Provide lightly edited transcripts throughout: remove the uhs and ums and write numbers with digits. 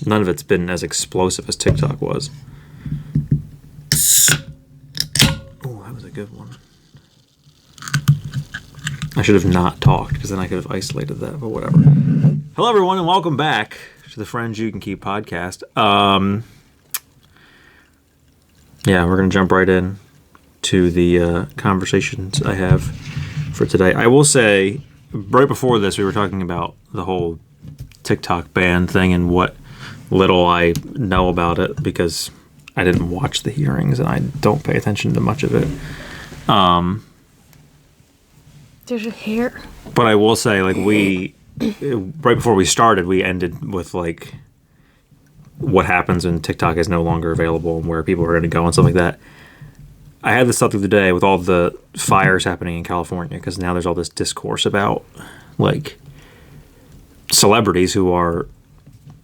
none of it's been as explosive as TikTok was. Oh, that was a good one. I should have not talked, because then I could have isolated that, but whatever. Hello, everyone, and welcome back to the Friends You Can Keep podcast. Yeah, we're going to jump right in to the conversations I have for today. I will say, right before this, we were talking about the whole TikTok ban thing and what little I know about it, because I didn't watch the hearings and I don't pay attention to much of it. There's your hair. But I will say, like, right before we started, we ended with, like, what happens when TikTok is no longer available and where people are going to go and stuff like that. I had this thought the other day with all the fires happening in California, because now there's all this discourse about, like, celebrities who are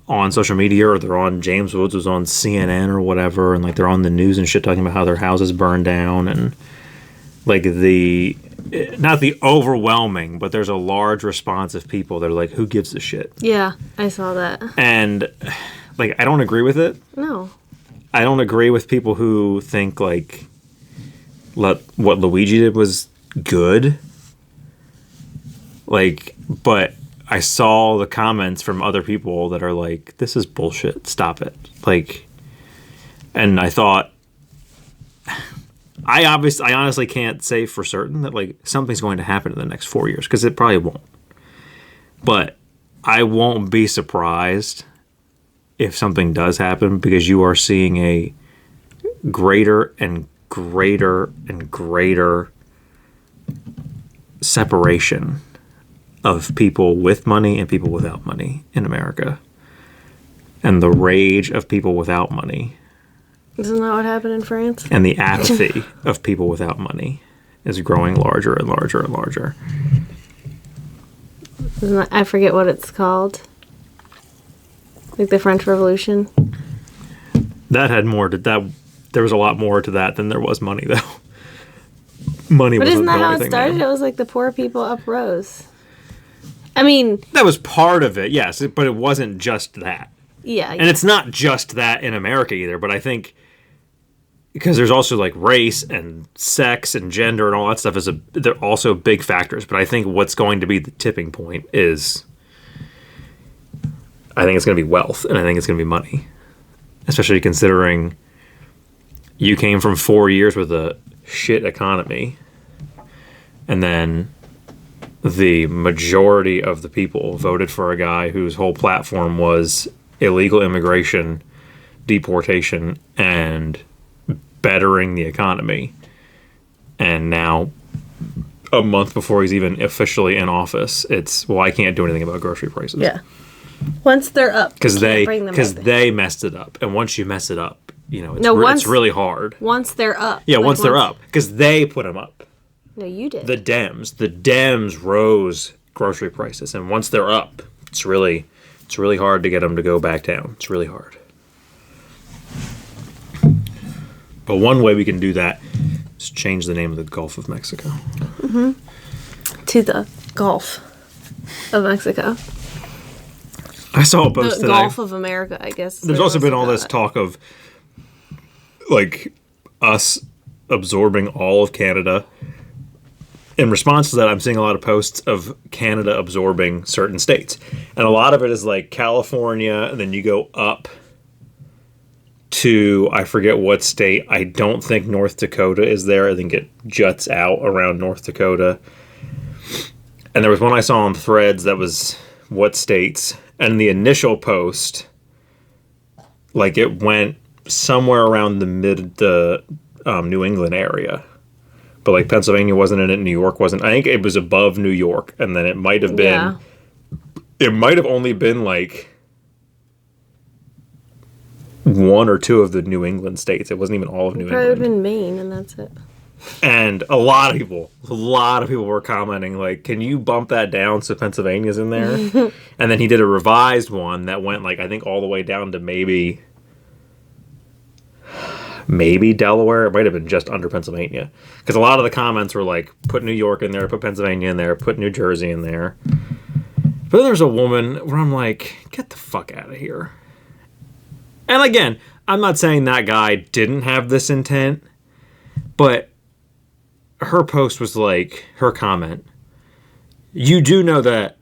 on social media, or they're on, James Woods was on CNN or whatever, and, like, they're on the news and shit talking about how their houses burned down, and, like, not the overwhelming, but there's a large response of people that are like, who gives a shit? Yeah, I saw that. And, like, I don't agree with it. No. I don't agree with people who think, like, what Luigi did was good. Like, but I saw the comments from other people that are like, this is bullshit. Stop it. Like, and I thought, I honestly can't say for certain that, like, something's going to happen in the next 4 years, because it probably won't. But I won't be surprised if something does happen, because you are seeing a greater and greater and greater separation of people with money and people without money in America. And the rage of people without money. Isn't that what happened in France? And the apathy of people without money is growing larger and larger and larger. I forget what it's called. Like the French Revolution. That had more to that. There was a lot more to that than there was money, though. Money was the only thing. But isn't that how it started? It was like the poor people uprose. I mean, that was part of it, yes, but it wasn't just that. Yeah. And it's not just that in America either, but I think because there's also, like, race and sex and gender and all that stuff they're also big factors. But I think what's going to be the tipping point is, I think it's going to be wealth, and I think it's going to be money. Especially considering you came from 4 years with a shit economy, and then the majority of the people voted for a guy whose whole platform was illegal immigration, deportation, and bettering the economy. And now, a month before he's even officially in office, it's, well, I can't do anything about grocery prices. Yeah. Once they're up, because they messed it up, and once you mess it up, you know, it's really hard. Once they're up. Yeah, once they're up, because they put them up. No, you did. The Dems rose grocery prices, and once they're up, it's really hard to get them to go back down. It's really hard. But one way we can do that is change the name of the Gulf of Mexico. Mm-hmm. To the Gulf of Mexico. I saw a post today. The Gulf of America, I guess. There's also been all this talk of, like, us absorbing all of Canada. In response to that, I'm seeing a lot of posts of Canada absorbing certain states. And a lot of it is, like, California, and then you go up to, I forget what state. I don't think North Dakota is there. I think it juts out around North Dakota. And there was one I saw on Threads that was what states. And the initial post, like, it went somewhere around the New England area. But, like, Pennsylvania wasn't in it, New York wasn't. I think it was above New York, and then it might have been... Yeah. It might have only been, like, one or two of the New England states. It wasn't even all of New England. It would have been Maine, and that's it. And a lot of people were commenting, like, can you bump that down so Pennsylvania's in there? And then he did a revised one that went, like, I think all the way down to maybe Delaware. It might have been just under Pennsylvania. Because a lot of the comments were like, put New York in there, put Pennsylvania in there, put New Jersey in there. But then there's a woman where I'm like, get the fuck out of here. And again, I'm not saying that guy didn't have this intent, but her post was like, her comment, you do know that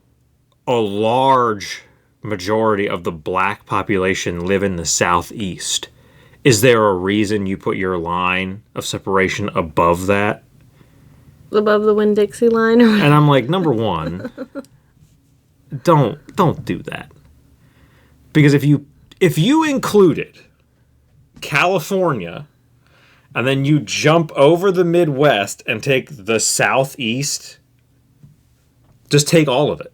a large majority of the black population live in the Southeast. Is there a reason you put your line of separation above that? Above the Winn-Dixie line? And I'm like, number one, don't do that. Because if you included California and then you jump over the Midwest and take the Southeast, just take all of it.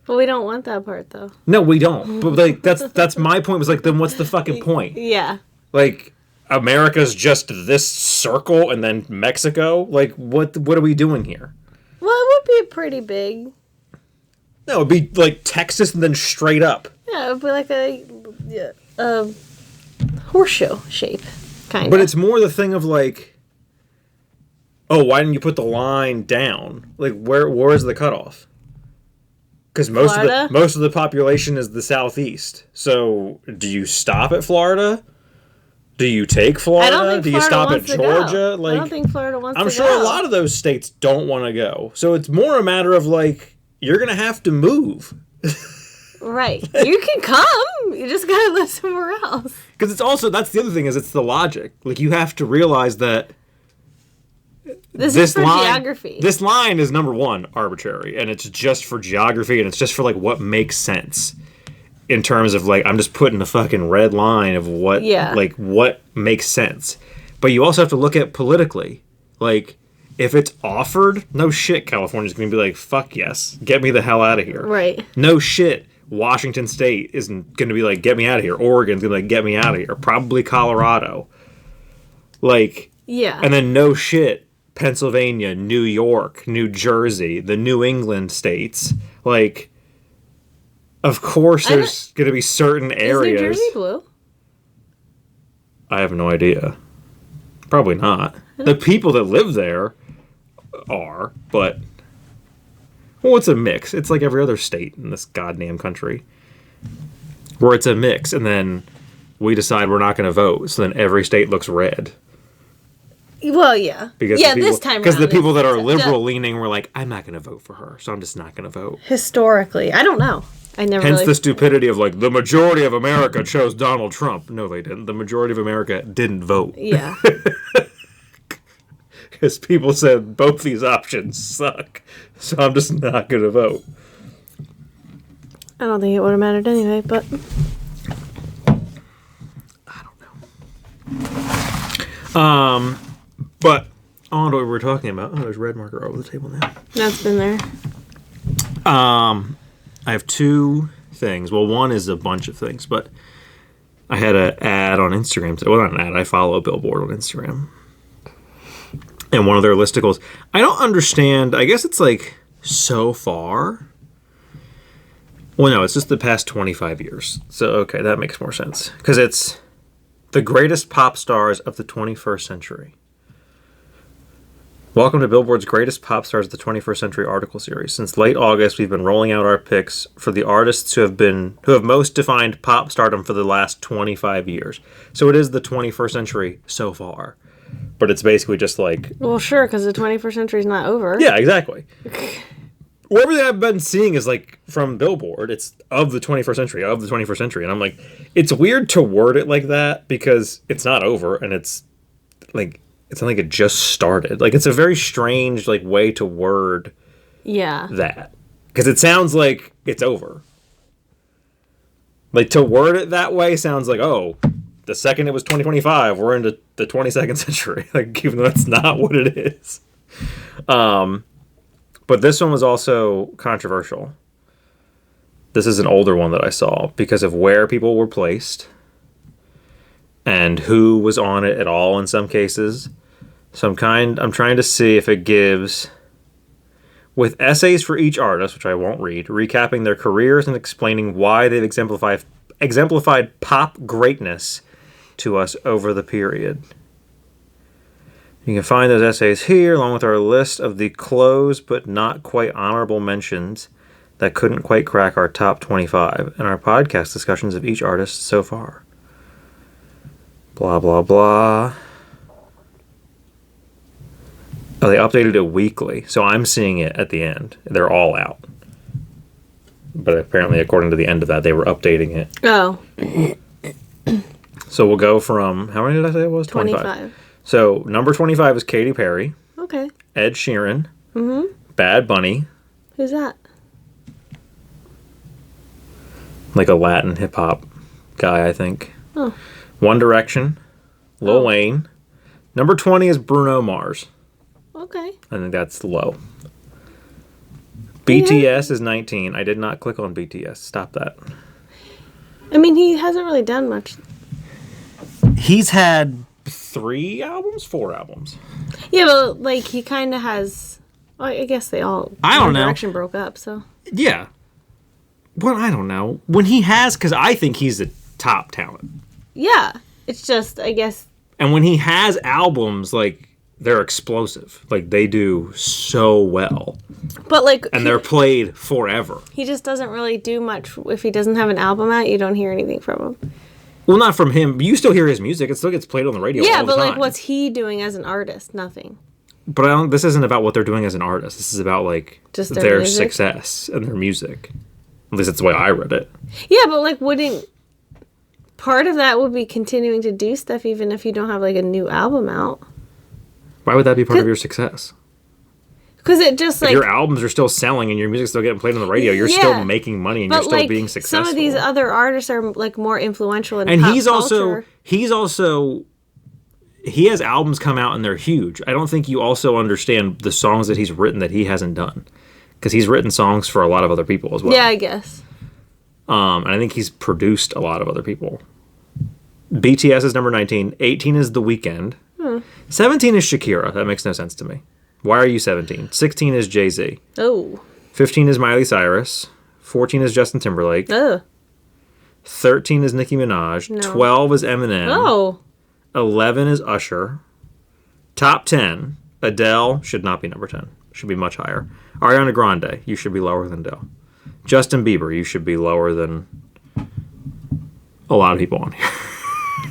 But we don't want that part, though. No, we don't. But like that's my point. Was like, then what's the fucking point? Yeah. Like, America's just this circle and then Mexico? Like, what are we doing here? Well, it would be pretty big. No, it'd be like Texas and then straight up. Yeah, it would be like a horseshoe shape, kind of. But it's more the thing of like, oh, why didn't you put the line down? Like, where's the cutoff? Because most of the population is the Southeast. So, do you stop at Florida? Do you take Florida? Do you stop at Georgia? Like, I don't think Florida wants to go. I'm sure a lot of those states don't want to go. So it's more a matter of like, you're going to have to move. Right. You can come. You just got to live somewhere else. Because it's also, that's the other thing, is it's the logic. Like, you have to realize that this is for geography. This line is, number one, arbitrary. And it's just for geography. And it's just for like what makes sense. In terms of like, I'm just putting a fucking red line of what, like, what makes sense. But you also have to look at politically. Like, if it's offered, no shit, California's going to be like, fuck yes, get me the hell out of here. Right. No shit, Washington State isn't going to be like, get me out of here. Oregon's going to be like, get me out of here. Probably Colorado. Like, yeah. And then no shit, Pennsylvania, New York, New Jersey, the New England states. Like, of course, there's going to be certain areas. Is New Jersey blue? I have no idea. Probably not. The people that live there are, but well, it's a mix. It's like every other state in this goddamn country, where it's a mix, and then we decide we're not going to vote. So then every state looks red. Well, yeah. This time because the people that are liberal leaning were like, I'm not going to vote for her, so I'm just not going to vote. Historically, I don't know. Hence the stupidity of like, the majority of America chose Donald Trump. No, they didn't. The majority of America didn't vote. Yeah. Because people said both these options suck. So I'm just not going to vote. I don't think it would have mattered anyway, but I don't know. But on to what we were talking about. Oh, there's red marker over the table now. That's been there. I have two things. Well, one is a bunch of things, but I had an ad on Instagram today. Well, not an ad. I follow Billboard on Instagram. And one of their listicles. I don't understand. I guess it's like so far. Well, no, it's just the past 25 years. So, okay, that makes more sense. Because it's the greatest pop stars of the 21st century. Welcome to Billboard's Greatest Pop Stars of the 21st Century article series. Since late August, we've been rolling out our picks for the artists who have most defined pop stardom for the last 25 years. So it is the 21st century so far. But it's basically just like... Well, sure, because the 21st century is not over. Yeah, exactly. Well, everything I've been seeing is like from Billboard. It's of the 21st century, of the 21st century. And I'm like, it's weird to word it like that because it's not over and it's like... It's not like it just started. Like, it's a very strange, like, way to word that. Because it sounds like it's over. Like, to word it that way sounds like, oh, the second it was 2025, we're into the 22nd century. Like, even though that's not what it is. But this one was also controversial. This is an older one that I saw because of where people were placed. And who was on it at all in some cases. I'm trying to see if it gives, with essays for each artist, which I won't read, recapping their careers and explaining why they've exemplified pop greatness to us over the period. You can find those essays here, along with our list of the close but not quite honorable mentions that couldn't quite crack our top 25, and our podcast discussions of each artist so far. Blah, blah, blah. Oh, they updated it weekly. So I'm seeing it at the end. They're all out. But apparently, according to the end of that, they were updating it. Oh. So we'll go from, how many did I say it was? 25. So number 25 is Katy Perry. Okay. Ed Sheeran. Bad Bunny. Who's that? Like a Latin hip hop guy, I think. Oh. One Direction. Lil Wayne. Number 20 is Bruno Mars. Okay. I think that's low. BTS is 19. I did not click on BTS. Stop that. I mean, he hasn't really done much. He's had 4 albums. Yeah, but like he kind of has. Well, I guess they all. I don't know. Direction broke up, so. Yeah. Well, I don't know. When he has, because I think he's a top talent. Yeah, it's just I guess. And when he has albums, like they're explosive. Like they do so well. But like. And they're played forever. He just doesn't really do much. If he doesn't have an album out, you don't hear anything from him. Well, not from him. You still hear his music. It still gets played on the radio. Yeah, all the but time. like, what's he doing as an artist? Nothing. But this isn't about what they're doing as an artist. This is about like Just their music? success and their music. At least that's the way I read it. Yeah, but like, wouldn't part of that would be continuing to do stuff even if you don't have like a new album out? Why would that be part of your success? Because it just If like your albums are still selling and your music's still getting played on the radio, you're Yeah. still making money and you're but still like being successful. some of these other artists are like more influential in and pop he culture. has albums come out and they're huge. I don't think you also understand the songs that he's written that he hasn't done, because he's written songs for a lot of other people as well. Yeah, I guess. And I think he's produced a lot of other people. BTS is number 19. 18 is The Weeknd. 17 is Shakira. That makes no sense to me. Why are you 17? 16 is Jay-Z. Oh. 15 is Miley Cyrus. 14 is Justin Timberlake. Ugh. 13 is Nicki Minaj. No. 12 is Eminem. Oh. 11 is Usher. Top 10. Adele should not be number 10. Should be much higher. Ariana Grande, you should be lower than Adele. Justin Bieber, you should be lower than a lot of people on here.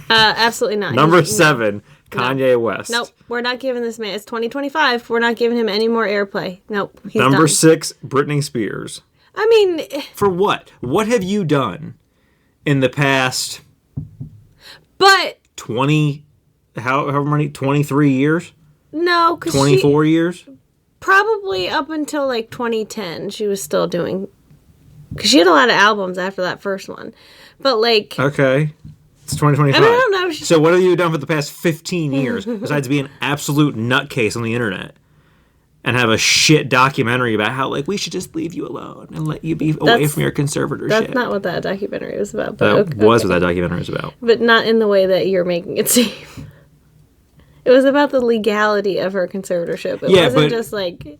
Absolutely not. Number 7, Kanye West. Nope. We're not giving this man. It's 2025. We're not giving him any more airplay. Nope. He's Number done. 6, Britney Spears. I mean, For what? What have you done in the past but 23 years? no, because 24 years? probably up until like 2010, she was still doing. Because she had a lot of albums after that first one, but like Okay. It's 2025. I don't know. So what have you done for the past 15 years besides be an absolute nutcase on the internet and have a shit documentary about how like we should just leave you alone and let you be away That's- from your conservatorship? that's not what that documentary was about. But That was what that documentary was about. but not in the way that you're making it seem. It was about the legality of her conservatorship. It Yeah, wasn't but- just like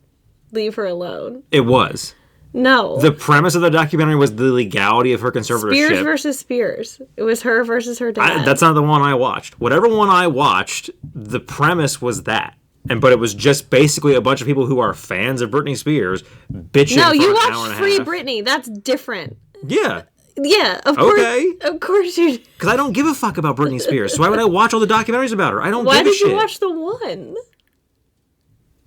leave her alone. It was. No. The premise of the documentary was the legality of her conservatorship. Spears versus Spears. It was her versus her dad. That's not the one I watched. Whatever one I watched, the premise was that. But it was just basically a bunch of people who are fans of Britney Spears bitching no, for you an hour and watched a Free half. Britney. That's different. Yeah. Yeah, of course. Okay. Of course you. Because I don't give a fuck about Britney Spears. So why would I watch all the documentaries about her? I don't Why give a did shit. you watch the one?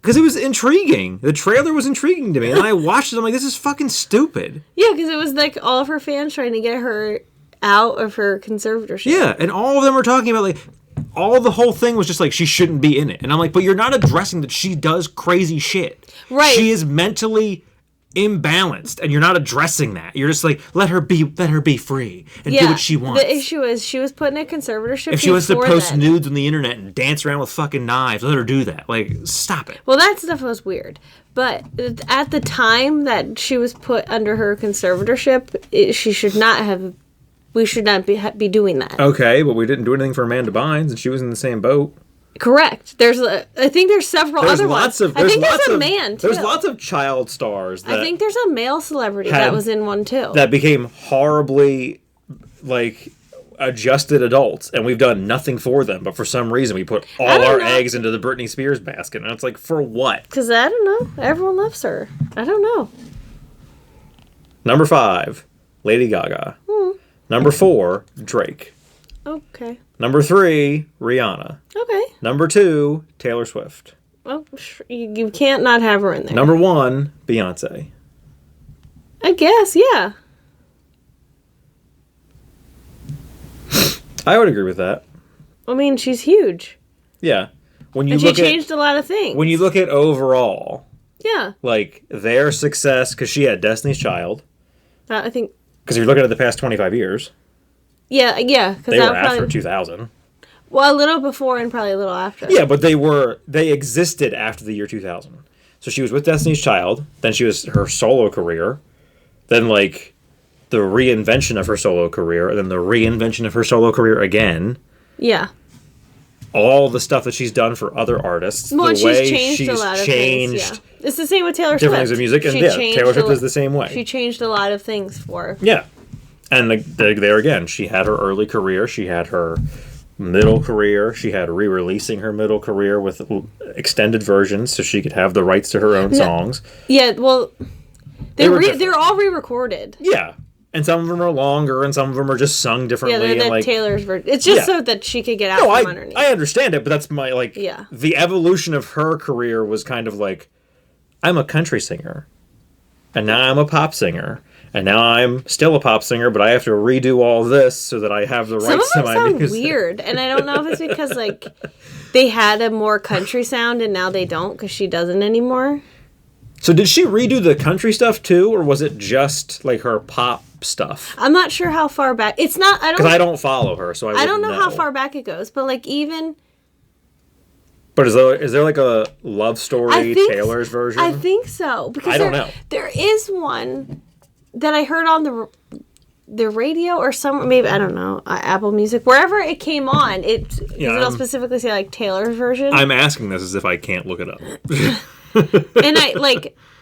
Because it was intriguing. The trailer was intriguing to me. And I watched it. I'm like, this is fucking stupid. Yeah, because it was like all of her fans trying to get her out of her conservatorship. Yeah. And all of them were talking about, like, the whole thing was just like, she shouldn't be in it. And I'm like, but you're not addressing that she does crazy shit. Right. She is mentally imbalanced. And you're not addressing that. You're just like, let her be free and do what she wants. The issue is she was put in a conservatorship. If she wants to before post then. nudes on the internet and dance around with fucking knives, let her do that. Like, stop it. Well, that stuff was weird. But at the time that she was put under her conservatorship, she should not have. We should not be doing that. Okay, but we didn't do anything for Amanda Bynes, and she was in the same boat. Correct. I think there's several other ones. I think there's a man too. There's lots of child stars. I think there's a male celebrity that was in one too. That became horribly, like, adjusted adults, and we've done nothing for them. But for some reason, we put all our eggs into the Britney Spears basket, and it's like, for what? Because I don't know. Everyone loves her. I don't know. Number 5, Lady Gaga. Number 4, Drake. Okay. Number 3, Rihanna. Okay. Number 2, Taylor Swift. Well, you can't not have her in there. Number 1, Beyonce. I guess, yeah. I would agree with that. I mean, she's huge. Yeah. And she changed a lot of things. When you look at overall, yeah, like their success, because she had Destiny's Child. I think. Because if you're looking at the past 25 years. Yeah. They were after 2000. Well, a little before and probably a little after. Yeah, but they existed after the year 2000. So she was with Destiny's Child. Then she was her solo career. Then like the reinvention of her solo career, and then the reinvention of her solo career again. Yeah. All the stuff that she's done for other artists. Well, the way she's changed a lot of things. Yeah. It's the same with Taylor Swift. Different things of music, and Taylor Swift is the same way. She changed a lot of things for. Yeah. And there again, she had her early career, she had her middle career, she had re-releasing her middle career with extended versions so she could have the rights to her own songs. Yeah, well, they're all re-recorded. Yeah. And some of them are longer, and some of them are just sung differently. Yeah, they're Taylor's version. It's just so that she could get out from underneath. I understand it, but that's my, the evolution of her career was kind of like, I'm a country singer, and now I'm a pop singer, and now I'm still a pop singer, but I have to redo all this so that I have the rights to my music. Some of them sound weird, and I don't know if it's because, they had a more country sound, and now they don't, because she doesn't anymore. So did she redo the country stuff too, or was it just her pop stuff? I'm not sure how far back. It's not. Because I don't follow her, so I don't know how far back it goes. But even. But is there a love story Taylor's version? I think so, because I don't know. There is one that I heard on the radio or somewhere, maybe I don't know, Apple Music, wherever it came on. It'll specifically say Taylor's version. I'm asking this as if I can't look it up. And I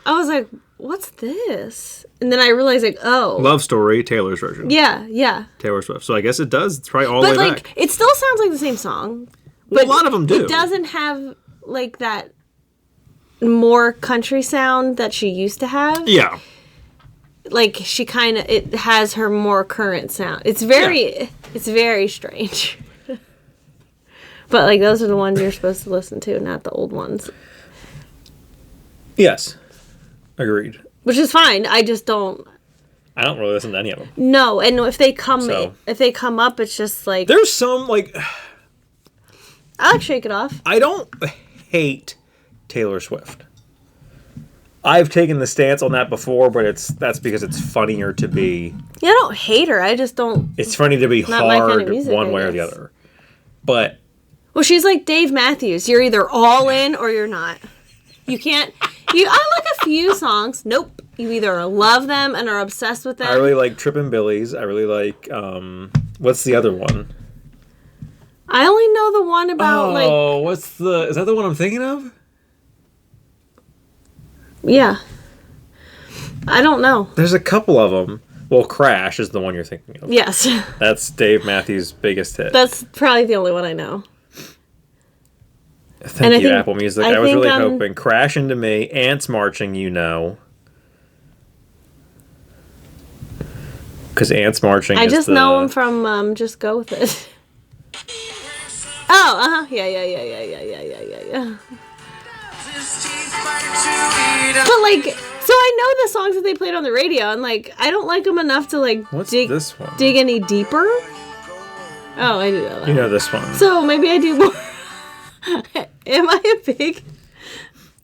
was like, what's this? And then I realized Love Story, Taylor's version. Yeah. Taylor Swift. So I guess it does. It's probably all the way back. It still sounds like the same song. But a lot of them do. It doesn't have that more country sound that she used to have. Yeah. She it has her more current sound. It's very strange. But those are the ones you're supposed to listen to, not the old ones. Yes. Agreed. Which is fine. I just don't. I don't really listen to any of them. No, and if they come up, it's just there's some I Shake It Off. I don't hate Taylor Swift. I've taken the stance on that before, but that's because it's funnier to be. Yeah, I don't hate her. I just don't. It's funny to be hard one way or the other. But. Well, she's like Dave Matthews. You're either all in or you're not. You can't. I like a few songs. Nope. You either love them and are obsessed with them. I really like Trippin' Billies. I really like. What's the other one? I only know the one about is that the one I'm thinking of? Yeah. I don't know. There's a couple of them. Well, Crash is the one you're thinking of. Yes. That's Dave Matthews' biggest hit. That's probably the only one I know. Thank you, Apple Music. I was really hoping. Crash Into Me, Ants Marching, Because Ants Marching I just know them from Just Go With It. Oh, uh-huh. Yeah. But, so I know the songs that they played on the radio, and, I don't like them enough to, What's this one? dig any deeper. Oh, I do know that. You know this one. So maybe I do more. Am I a big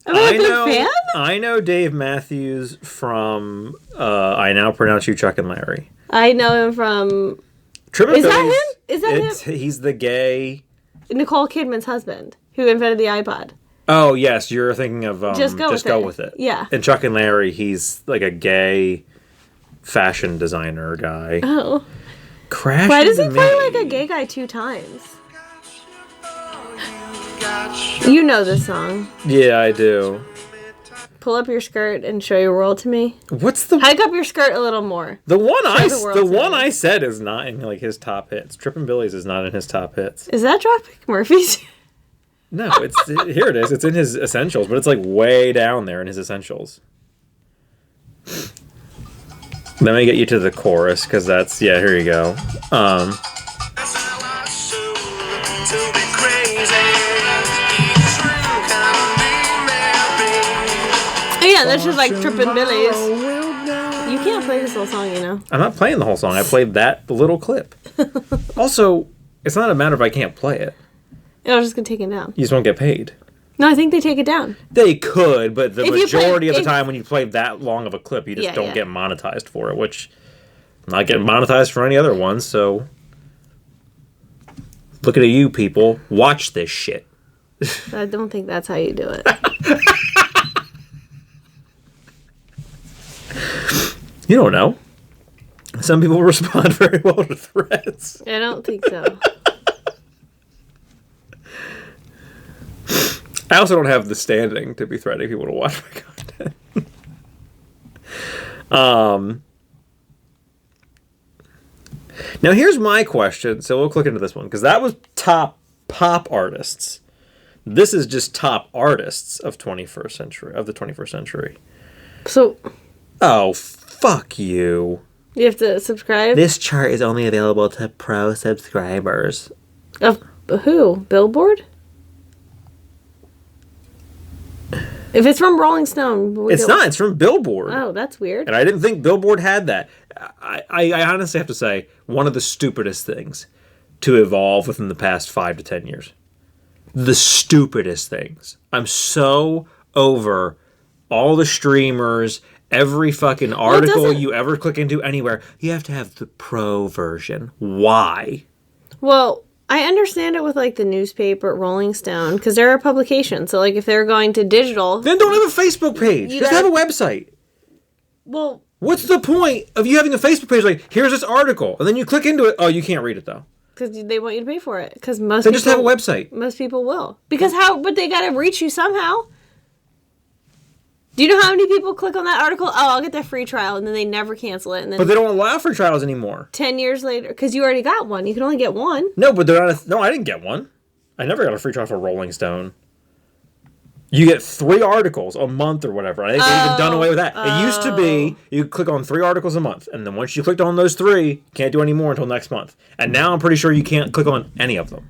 fan? I know Dave Matthews from I Now Pronounce You Chuck and Larry. I know him from... Is that him? Is that him? He's the gay... Nicole Kidman's husband, who invented the iPod. Oh, yes. You're thinking of Just Go With It. Yeah. And Chuck and Larry, he's a gay fashion designer guy. Oh. Crash Why does he Into play Me. a gay guy 2 times? You know this song. Yeah, I do. Pull up your skirt and show your world to me. What's the... Hike up your skirt a little more. The one I said is not in his top hits. Trippin' Billies is not in his top hits. Is that Dropkick Murphys? No, here it is. It's in his essentials, but it's way down there in his essentials. Let me get you to the chorus, because that's... Yeah, here you go. Yeah, that's just like tripping billies. You can't play this whole song, you know. I'm not playing the whole song. I played that little clip. Also, it's not a matter of I can't play it. It'll just get taken down. You just won't get paid. No, I think they take it down. They could, but the majority of the if- time when you play that long of a clip, you just Yeah, don't yeah. get monetized for it, which I'm not getting monetized for any other ones, so looking at you people, watch this shit. I don't think that's how you do it. You don't know. Some people respond very well to threats. I don't think so. I also don't have the standing to be threatening people to watch my content. Now here's my question. So we'll click into this one because that was top pop artists. This is just top artists of the 21st century. So Oh, fuck you. you have to subscribe? This chart is only available to pro subscribers. Of who? Billboard? If it's from Rolling Stone... It's not. It's from Billboard. Oh, that's weird. And I didn't think Billboard had that. I honestly have to say, one of the stupidest things to evolve within the past 5 to 10 years. The stupidest things. I'm so over all the streamers, every fucking article you ever click into anywhere. You have to have the pro version. Why? Well, I understand it with, like, the newspaper, Rolling Stone, because they're a publication. So, like, if they're going to digital... Then don't have a Facebook page. Just have a website. Well... What's the point of you having a Facebook page like, here's this article, and then you click into it, oh, you can't read it, though. Because they want you to pay for it. Because most Then people... just have a website. Most people will. Because how... But they gotta reach you somehow. Do you know how many people click on that article? Oh, I'll get that free trial, and then they never cancel it. And then But they don't allow free trials anymore. 10 years later... Because you already got one. You can only get one. No, but they're not... No, I didn't get one. I never got a free trial for Rolling Stone. You get 3 articles a month or whatever. I think they've even done away with that. It used to be you click on 3 articles a month, and then once you clicked on those 3, you can't do any more until next month. And now I'm pretty sure you can't click on any of them.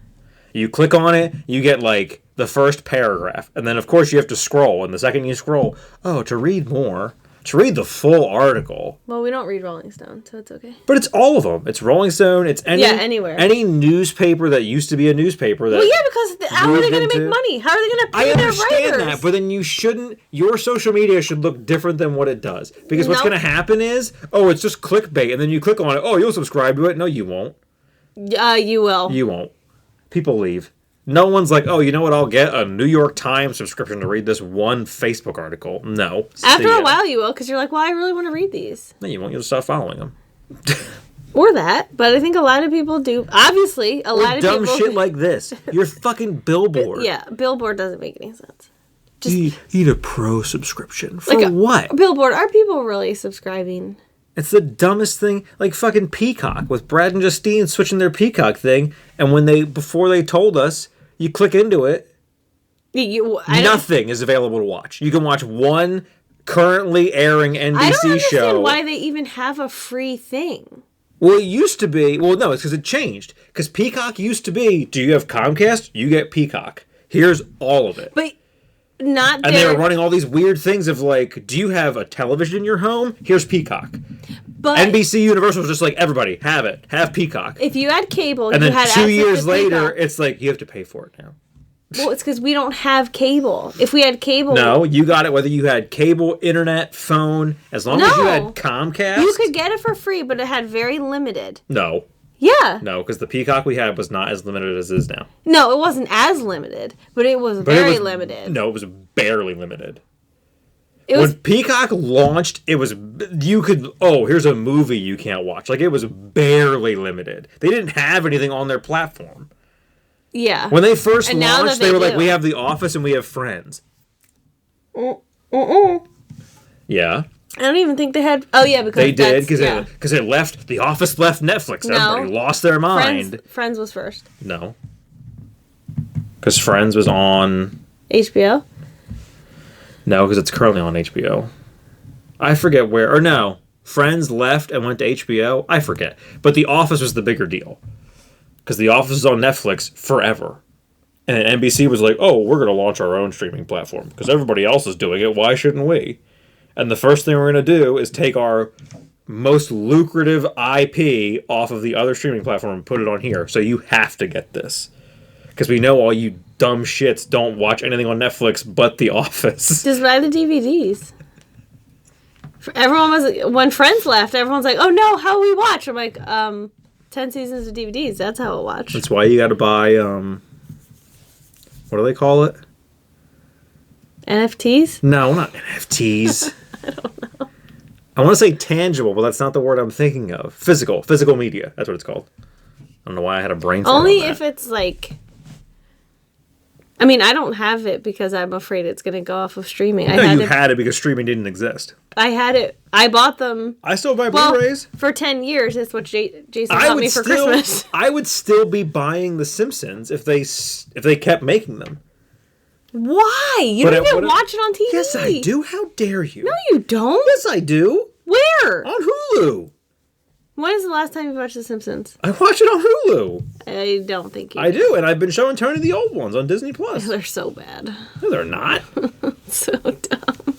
You click on it, you get like the first paragraph, and then of course you have to scroll. And the second you scroll, to read more, to read the full article. Well, we don't read Rolling Stone, so it's okay. But it's all of them. It's Rolling Stone. It's anywhere. Any newspaper that used to be a newspaper. That Well, yeah, because how are they going to make money? How are they going to pay their writers? I understand that, but then you shouldn't. Your social media should look different than what it does. Because what's going to happen is, it's just clickbait, and then you click on it. Oh, you'll subscribe to it. No, you won't. You will. You won't. People leave. No one's like, oh, you know what? I'll get a New York Times subscription to read this one Facebook article. No. After a while, you will, because you're like, well, I really want to read these. No, you won't. You'll just stop following them. Or that, but I think a lot of people do. Obviously, a lot of dumb people... shit like this. You're fucking Billboard. Yeah, Billboard doesn't make any sense. You need a pro subscription. For what? Billboard, are people really subscribing? It's the dumbest thing. Like fucking Peacock with Brad and Justine switching their Peacock thing, and before they told us, you click into it, nothing is available to watch. You can watch one currently airing NBC show. I don't understand why they even have a free thing. Well, it used to be. Well, no, it's because it changed. Because Peacock used to be, do you have Comcast? You get Peacock. Here's all of it. But not and they were running all these weird things of like, do you have a television in your home? Here's Peacock. But NBC Universal was just like, everybody, have it. Have Peacock. If you had cable, and you then had 2 years later, Peacock. it's like, you have to pay for it now. Well, it's because we don't have cable. If we had cable... No, you got it whether you had cable, internet, phone. As long as you had Comcast. You could get it for free, but it had very limited. No. Yeah. No, because the Peacock we had was not as limited as it is now. No, it wasn't as limited, but it was very limited. No, it was barely limited. When Peacock launched, it was, here's a movie you can't watch. Like, it was barely limited. They didn't have anything on their platform. Yeah. When they first launched, they were like, we have The Office and we have Friends. Yeah. I don't even think they had... Oh, yeah, because they did, because it left... The Office left Netflix. No. Everybody lost their mind. Friends was first. No. Because Friends was on... HBO? No, because it's currently on HBO. I forget where... Or no. Friends left and went to HBO? I forget. But The Office was the bigger deal. Because The Office is on Netflix forever. And NBC was like, we're going to launch our own streaming platform. Because everybody else is doing it. Why shouldn't we? And the first thing we're going to do is take our most lucrative IP off of the other streaming platform and put it on here. So you have to get this. Because we know all you dumb shits don't watch anything on Netflix but The Office. Just buy the DVDs. Everyone was... When Friends left, everyone's like, oh no, how we watch? I'm like, 10 seasons of DVDs. That's how I'll watch. That's why you got to buy, what do they call it? NFTs? No, not NFTs. I don't know. I want to say tangible, but that's not the word I'm thinking of. Physical media. That's what it's called. I don't know why I had a brain fart Only on that. if it's like... I mean, I don't have it because I'm afraid it's going to go off of streaming. You had it because streaming didn't exist. I had it. I bought them. I still buy Blu-rays. For 10 years. That's what Jason got me for Christmas. I would still be buying The Simpsons if they kept making them. Why? You don't even watch it on TV. Yes, I do. How dare you? No, you don't. Yes, I do. Where? On Hulu. When is the last time you watched The Simpsons? I watch it on Hulu. I don't think you I do, and I've been showing Tony the old ones on Disney+. They're so bad. No, they're not. So dumb.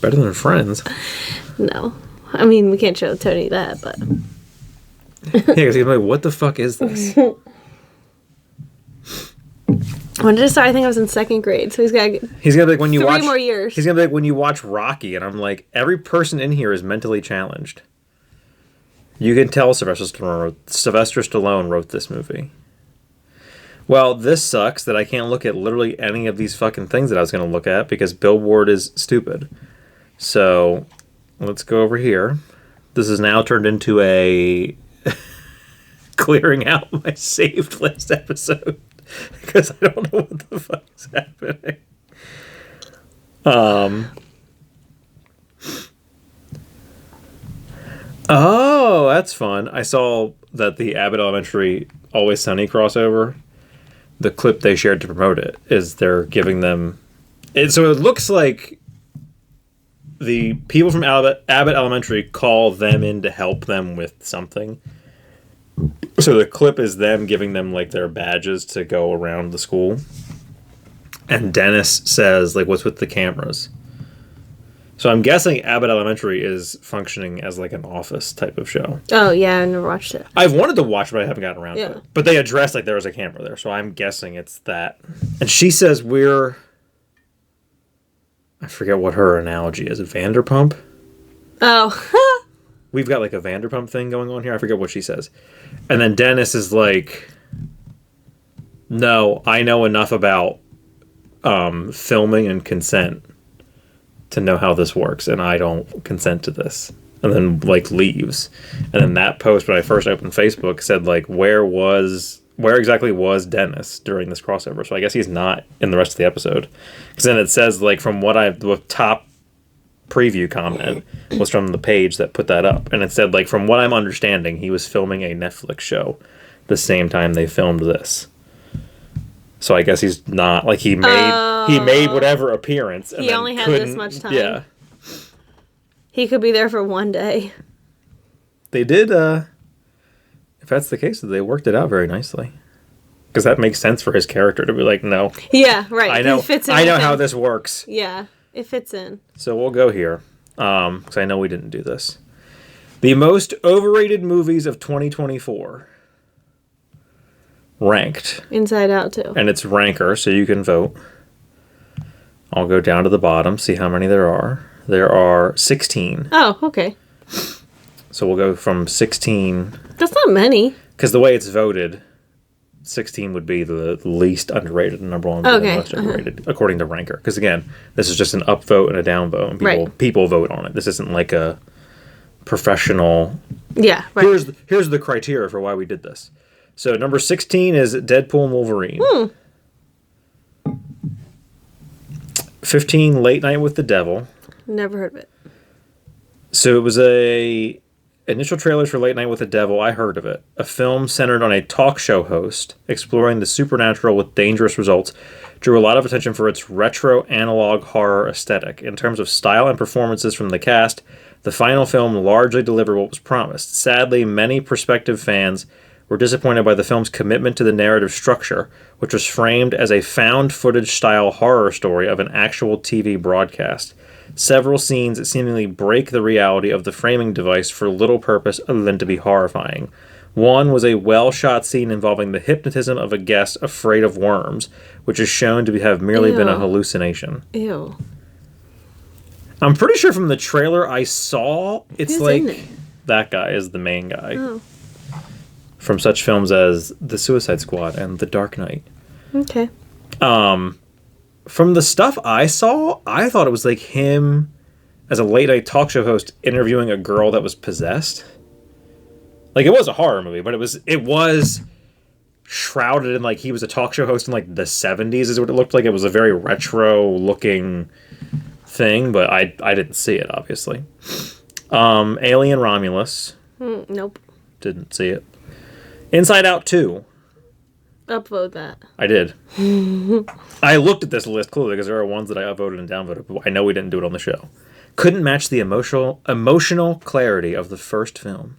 Better than Friends. No. I mean, we can't show Tony that, but... Yeah, because he's like, what the fuck is this? When did it start? I think I was in 2nd grade, so he's gonna be like, when you watch... 3 more years. He's gonna be like, when you watch Rocky, and I'm like, every person in here is mentally challenged. You can tell Sylvester Stallone wrote this movie. Well, this sucks that I can't look at literally any of these fucking things that I was going to look at because Billboard is stupid. So, let's go over here. This is now turned into a clearing out my saved list episode because I don't know what the fuck is happening. Oh, that's fun. I saw that the Abbott Elementary Always Sunny crossover, the clip they shared to promote it, is they're giving them... So it looks like the people from Abbott Elementary call them in to help them with something. So the clip is them giving them like their badges to go around the school. And Dennis says, like, what's with the cameras? So I'm guessing Abbott Elementary is functioning as like an Office type of show. Oh, yeah, I never watched it. I've wanted to watch it, but I haven't gotten around to it. But they addressed like there was a camera there, so I'm guessing it's that. And she says I forget what her analogy is. Vanderpump? Oh. We've got like a Vanderpump thing going on here. I forget what she says. And then Dennis is like, no, I know enough about filming and consent to know how this works, and I don't consent to this. And then, like, leaves. And then that post, when I first opened Facebook, said, like, where exactly was Dennis during this crossover? So I guess he's not in the rest of the episode. Because then it says, like, the top preview comment was from the page that put that up. And it said, like, from what I'm understanding, he was filming a Netflix show the same time they filmed this. So I guess he's not, like, he made whatever appearance. And he only had this much time. Yeah. He could be there for one day. They did, if that's the case, they worked it out very nicely. Because that makes sense for his character to be like, no. Yeah, right. I know how this works. Yeah, it fits in. So we'll go here. Because I know we didn't do this. The most overrated movies of 2024. Ranked. Inside Out, too. And it's ranker, so you can vote. I'll go down to the bottom, see how many there are. There are 16. Oh, okay. So we'll go from 16. That's not many. Because the way it's voted, 16 would be the least underrated, and number 1 would be the most underrated, according to ranker. Because again, this is just an upvote and a downvote, and people vote on it. This isn't like a professional... Yeah, right. Here's the criteria for why we did this. So number 16 is Deadpool and Wolverine. 15, Late Night with the Devil. Never heard of it. So it was initial trailers for Late Night with the Devil. I heard of it. A film centered on a talk show host exploring the supernatural with dangerous results. Drew a lot of attention for its retro analog horror aesthetic. In terms of style and performances from the cast, the final film largely delivered what was promised. Sadly, many prospective fans were disappointed by the film's commitment to the narrative structure, which was framed as a found-footage-style horror story of an actual TV broadcast. several scenes that seemingly break the reality of the framing device for little purpose other than to be horrifying. One was a well-shot scene involving the hypnotism of a guest afraid of worms, which is shown to have merely been a hallucination. Ew. I'm pretty sure from the trailer I saw, it's Who's like... in it? That guy is the main guy. Oh. From such films as The Suicide Squad and The Dark Knight. Okay. From the stuff I saw, I thought it was like him as a late-night talk show host interviewing a girl that was possessed. Like, it was a horror movie, but it was shrouded in, like, he was a talk show host in, like, the 70s is what it looked like. It was a very retro-looking thing, but I didn't see it, obviously. Alien Romulus. Nope. Didn't see it. Inside Out 2. Upvote that. I did. I looked at this list clearly because there are ones that I upvoted and downvoted, but I know we didn't do it on the show. Couldn't match the emotional clarity of the first film.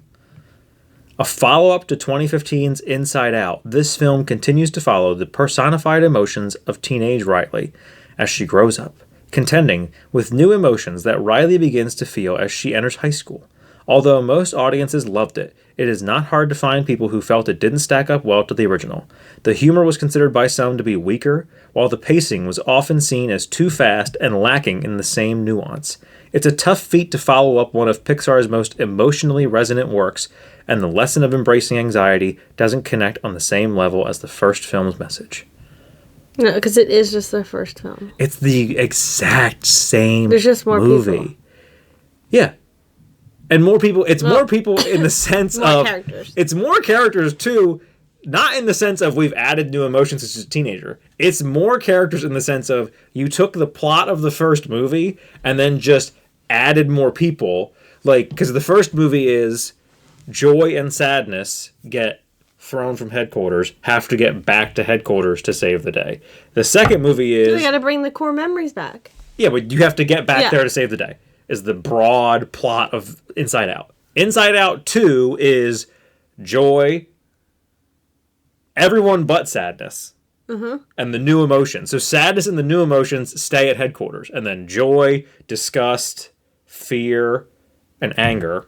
A follow-up to 2015's Inside Out, this film continues to follow the personified emotions of teenage Riley as she grows up, contending with new emotions that Riley begins to feel as she enters high school. Although most audiences loved it, it is not hard to find people who felt it didn't stack up well to the original. The humor was considered by some to be weaker, while the pacing was often seen as too fast and lacking in the same nuance. It's a tough feat to follow up one of Pixar's most emotionally resonant works, and the lesson of embracing anxiety doesn't connect on the same level as the first film's message. No, because it is just their first film. It's the exact same There's just more movie. people. Yeah. And more people, it's more people in the sense more of... characters. It's more characters, too, not in the sense of we've added new emotions as a teenager. It's more characters in the sense of you took the plot of the first movie and then just added more people. Like, because the first movie is Joy and Sadness get thrown from headquarters, have to get back to headquarters to save the day. The second movie is... We gotta bring the core memories back. Yeah, but you have to get back there to save the day. Is the broad plot of Inside Out. Inside Out 2 is Joy, everyone but Sadness, and the new emotions. So Sadness and the new emotions stay at headquarters. And then Joy, Disgust, Fear, and Anger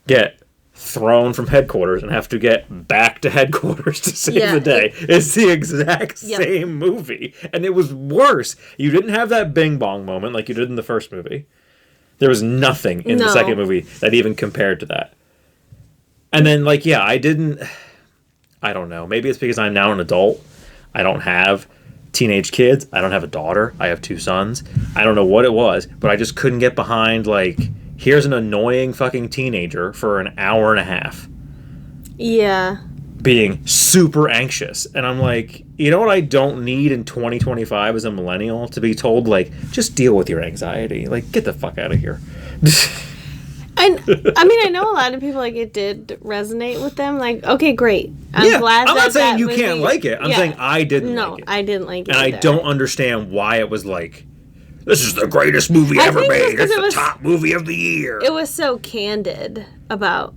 get thrown from headquarters and have to get back to headquarters to save the day. It's the exact same movie. And it was worse. You didn't have that bing bong moment like you did in the first movie. There was nothing in the second movie that even compared to that. And then, like, I don't know. Maybe it's because I'm now an adult. I don't have teenage kids. I don't have a daughter. I have 2 sons. I don't know what it was, but I just couldn't get behind, like, here's an annoying fucking teenager for an hour and a half. Yeah. Being super anxious. And I'm like, you know what I don't need in 2025 as a millennial? To be told, like, just deal with your anxiety. Like, get the fuck out of here. I mean, I know a lot of people, like, it did resonate with them. Like, okay, great. I'm glad I'm that not saying that you movie... can't like it. I'm saying I didn't like it. No, I didn't like it And either. I don't understand why it was like, this is the greatest movie ever made. It's the top movie of the year. It was so candid about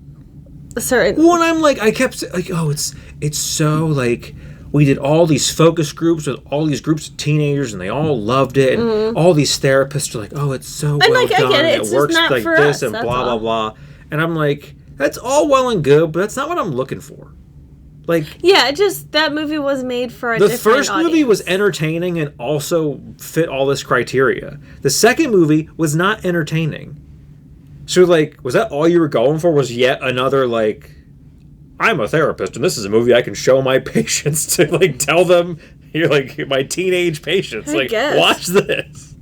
certain... Well, I'm like, I kept saying, like, oh, it's so, like, we did all these focus groups with all these groups of teenagers, and they all loved it, and all these therapists are like, oh, it's so well like, done, I get it. and It's it works just not like for this, us, and that's blah, all. blah, blah. And I'm like, that's all well and good, but that's not what I'm looking for. Like, yeah, it just, that movie was made for a different the first movie audience. was entertaining and also fit all this criteria. The second movie was not entertaining. So, like, was that all you were going for? Was yet another, like, I'm a therapist and this is a movie I can show my patients to, like, tell them, you're like, my teenage patients, I like, guess. watch this.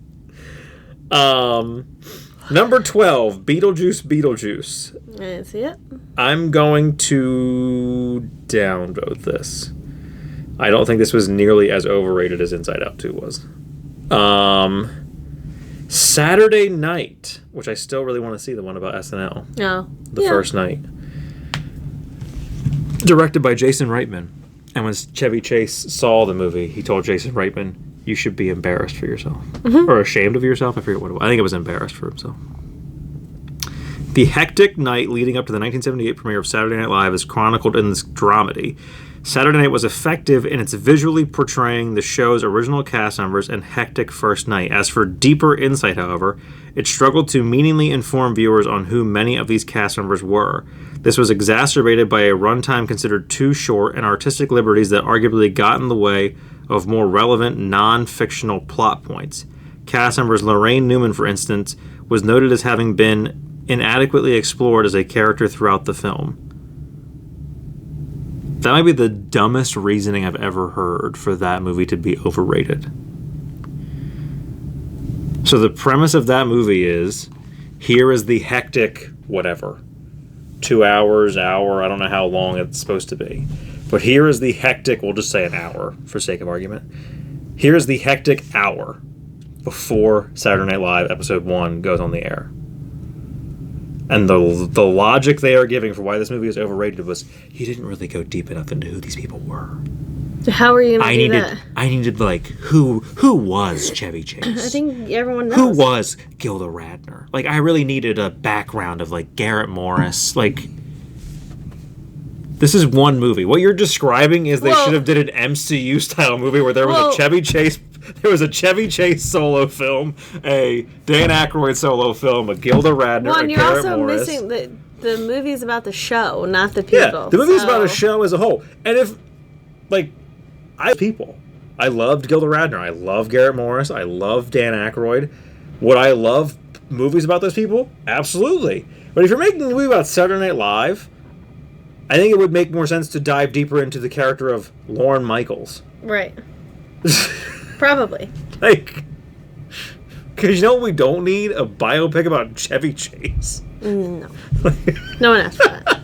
Number 12, Beetlejuice. I didn't see it. I'm going to downvote this. I don't think this was nearly as overrated as Inside Out 2 was. Saturday Night, which I still really want to see, the one about SNL. No. The first night. Directed by Jason Reitman. And when Chevy Chase saw the movie, he told Jason Reitman, you should be embarrassed for yourself. Or ashamed of yourself. I forget what it was. I think it was embarrassed for himself. The hectic night leading up to the 1978 premiere of Saturday Night Live is chronicled in this dramedy, Saturday Night was effective in its visually portraying the show's original cast members and hectic first night. As for deeper insight, however, it struggled to meaningfully inform viewers on who many of these cast members were. This was exacerbated by a runtime considered too short and artistic liberties that arguably got in the way of more relevant non-fictional plot points. Cast members Lorraine Newman, for instance, was noted as having been inadequately explored as a character throughout the film. That might be the dumbest reasoning I've ever heard for that movie to be overrated. So the premise of that movie is, here is the hectic whatever. 2 hours, hour, I don't know how long it's supposed to be. But here is the hectic, we'll just say an hour for sake of argument. Here is the hectic hour before Saturday Night Live episode 1 goes on the air. And the logic they are giving for why this movie is overrated was, you didn't really go deep enough into who these people were. So how are you going to do that? I needed, like, who was Chevy Chase? I think everyone knows. Who was Gilda Radner? Like, I really needed a background of, like, Garrett Morris. Like, this is one movie. What you're describing is they should have did an MCU-style movie where there was a Chevy Chase... There was a Chevy Chase solo film, a Dan Aykroyd solo film, a Gilda Radner, a Garrett Morris. You're also missing the movie's about the show, not the people. Yeah, the movie's about a show as a whole. And if, like, I loved Gilda Radner. I love Garrett Morris. I love Dan Aykroyd. Would I love movies about those people? Absolutely. But if you're making a movie about Saturday Night Live, I think it would make more sense to dive deeper into the character of Lorne Michaels. Right. Probably. Like, because you know what we don't need? A biopic about Chevy Chase. No. No one asked for that.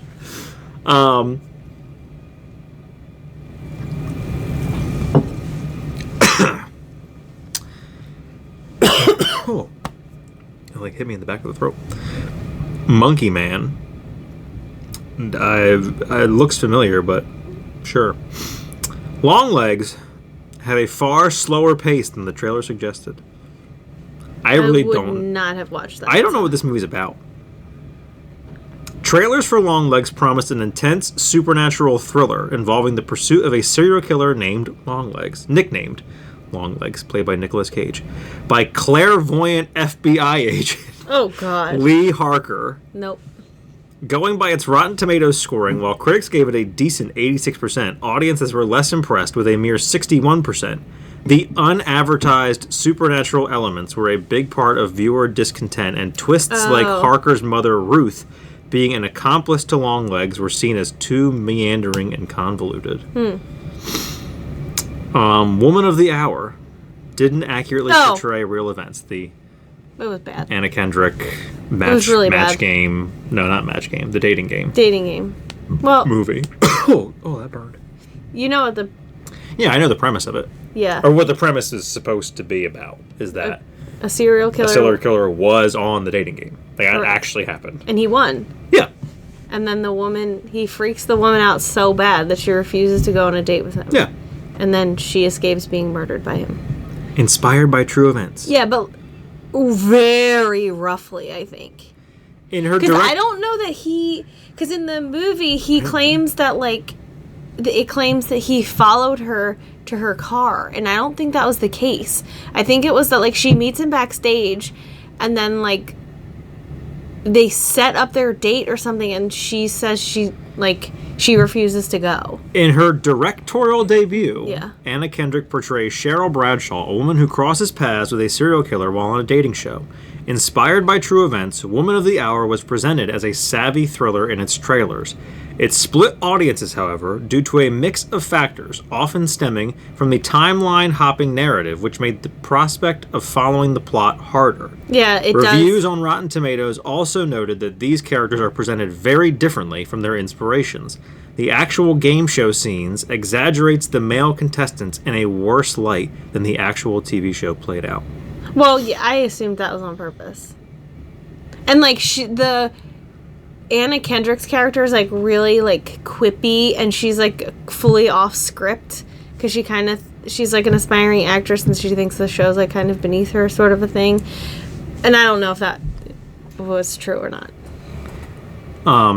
Oh. It, like, hit me in the back of the throat. Monkey Man. It looks familiar, but sure. Longlegs had a far slower pace than the trailer suggested. I would not have watched that. I don't know what this movie's about. Trailers for Longlegs promised an intense supernatural thriller involving the pursuit of a serial killer nicknamed Longlegs, played by Nicolas Cage, by clairvoyant FBI agent Oh God. Lee Harker. Nope. Going by its Rotten Tomatoes scoring, while critics gave it a decent 86%, audiences were less impressed with a mere 61%. The unadvertised supernatural elements were a big part of viewer discontent, and twists like Harker's mother, Ruth, being an accomplice to Longlegs were seen as too meandering and convoluted. Woman of the Hour didn't accurately portray real events. It was bad. Anna Kendrick match game. No, not match game. The dating game. Dating game. Well, movie. Oh, that burned. You know what the... Yeah, I know the premise of it. Yeah. Or what the premise is supposed to be about is that a serial killer. A serial killer was on the dating game. Like, that actually happened. And he won. Yeah. And then he freaks the woman out so bad that she refuses to go on a date with him. Yeah. And then she escapes being murdered by him. Inspired by true events. Yeah, but very roughly, I think. In her Because I don't know that because in the movie, he claims that, like, it claims that he followed her to her car. And I don't think that was the case. I think it was that, like, she meets him backstage and then, like, they set up their date or something, and she says she refuses to go. In her directorial debut, Yeah. Anna Kendrick portrays Cheryl Bradshaw, a woman who crosses paths with a serial killer while on a dating show. Inspired by true events, Woman of the Hour was presented as a savvy thriller in its trailers. It split audiences, however, due to a mix of factors, often stemming from the timeline-hopping narrative, which made the prospect of following the plot harder. Yeah, it does. Reviews on Rotten Tomatoes also noted that these characters are presented very differently from their inspirations. The actual game show scenes exaggerates the male contestants in a worse light than the actual TV show played out. Well, yeah, I assumed that was on purpose. And, like, Anna Kendrick's character is, like, really, like, quippy, and she's, like, fully off script, because she's, like, an aspiring actress, and she thinks the show's, like, kind of beneath her, sort of a thing. And I don't know if that was true or not.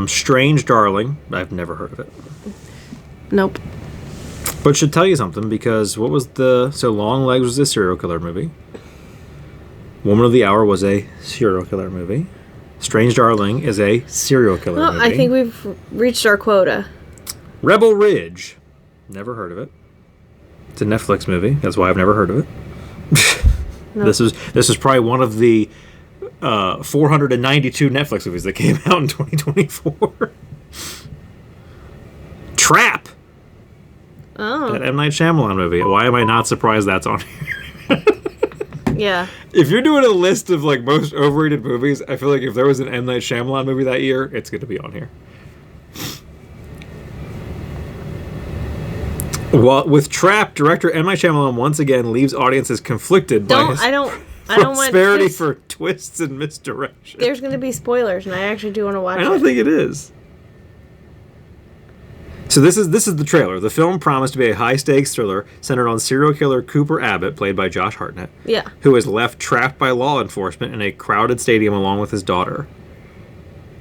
Strange Darling. I've never heard of it. Nope. But should tell you something, because what was the... So Long Legs was a serial killer movie. Woman of the Hour was a serial killer movie. Strange Darling is a serial killer movie. I think we've reached our quota. Rebel Ridge. Never heard of it. It's a Netflix movie. That's why I've never heard of it. No. This is probably one of the 492 Netflix movies that came out in 2024. Trap. Oh. That M. Night Shyamalan movie. Why am I not surprised that's on here? Yeah. If you're doing a list of like most overrated movies, I feel like if there was an M. Night Shyamalan movie that year, it's going to be on here. Well, with Trap, director M. Night Shyamalan once again leaves audiences conflicted by his I don't prosperity want for twists and misdirection. There's going to be spoilers, and I actually do want to watch it. I don't think it is. So this is the trailer. The film promised to be a high-stakes thriller centered on serial killer Cooper Abbott, played by Josh Hartnett, Yeah. who is left trapped by law enforcement in a crowded stadium along with his daughter.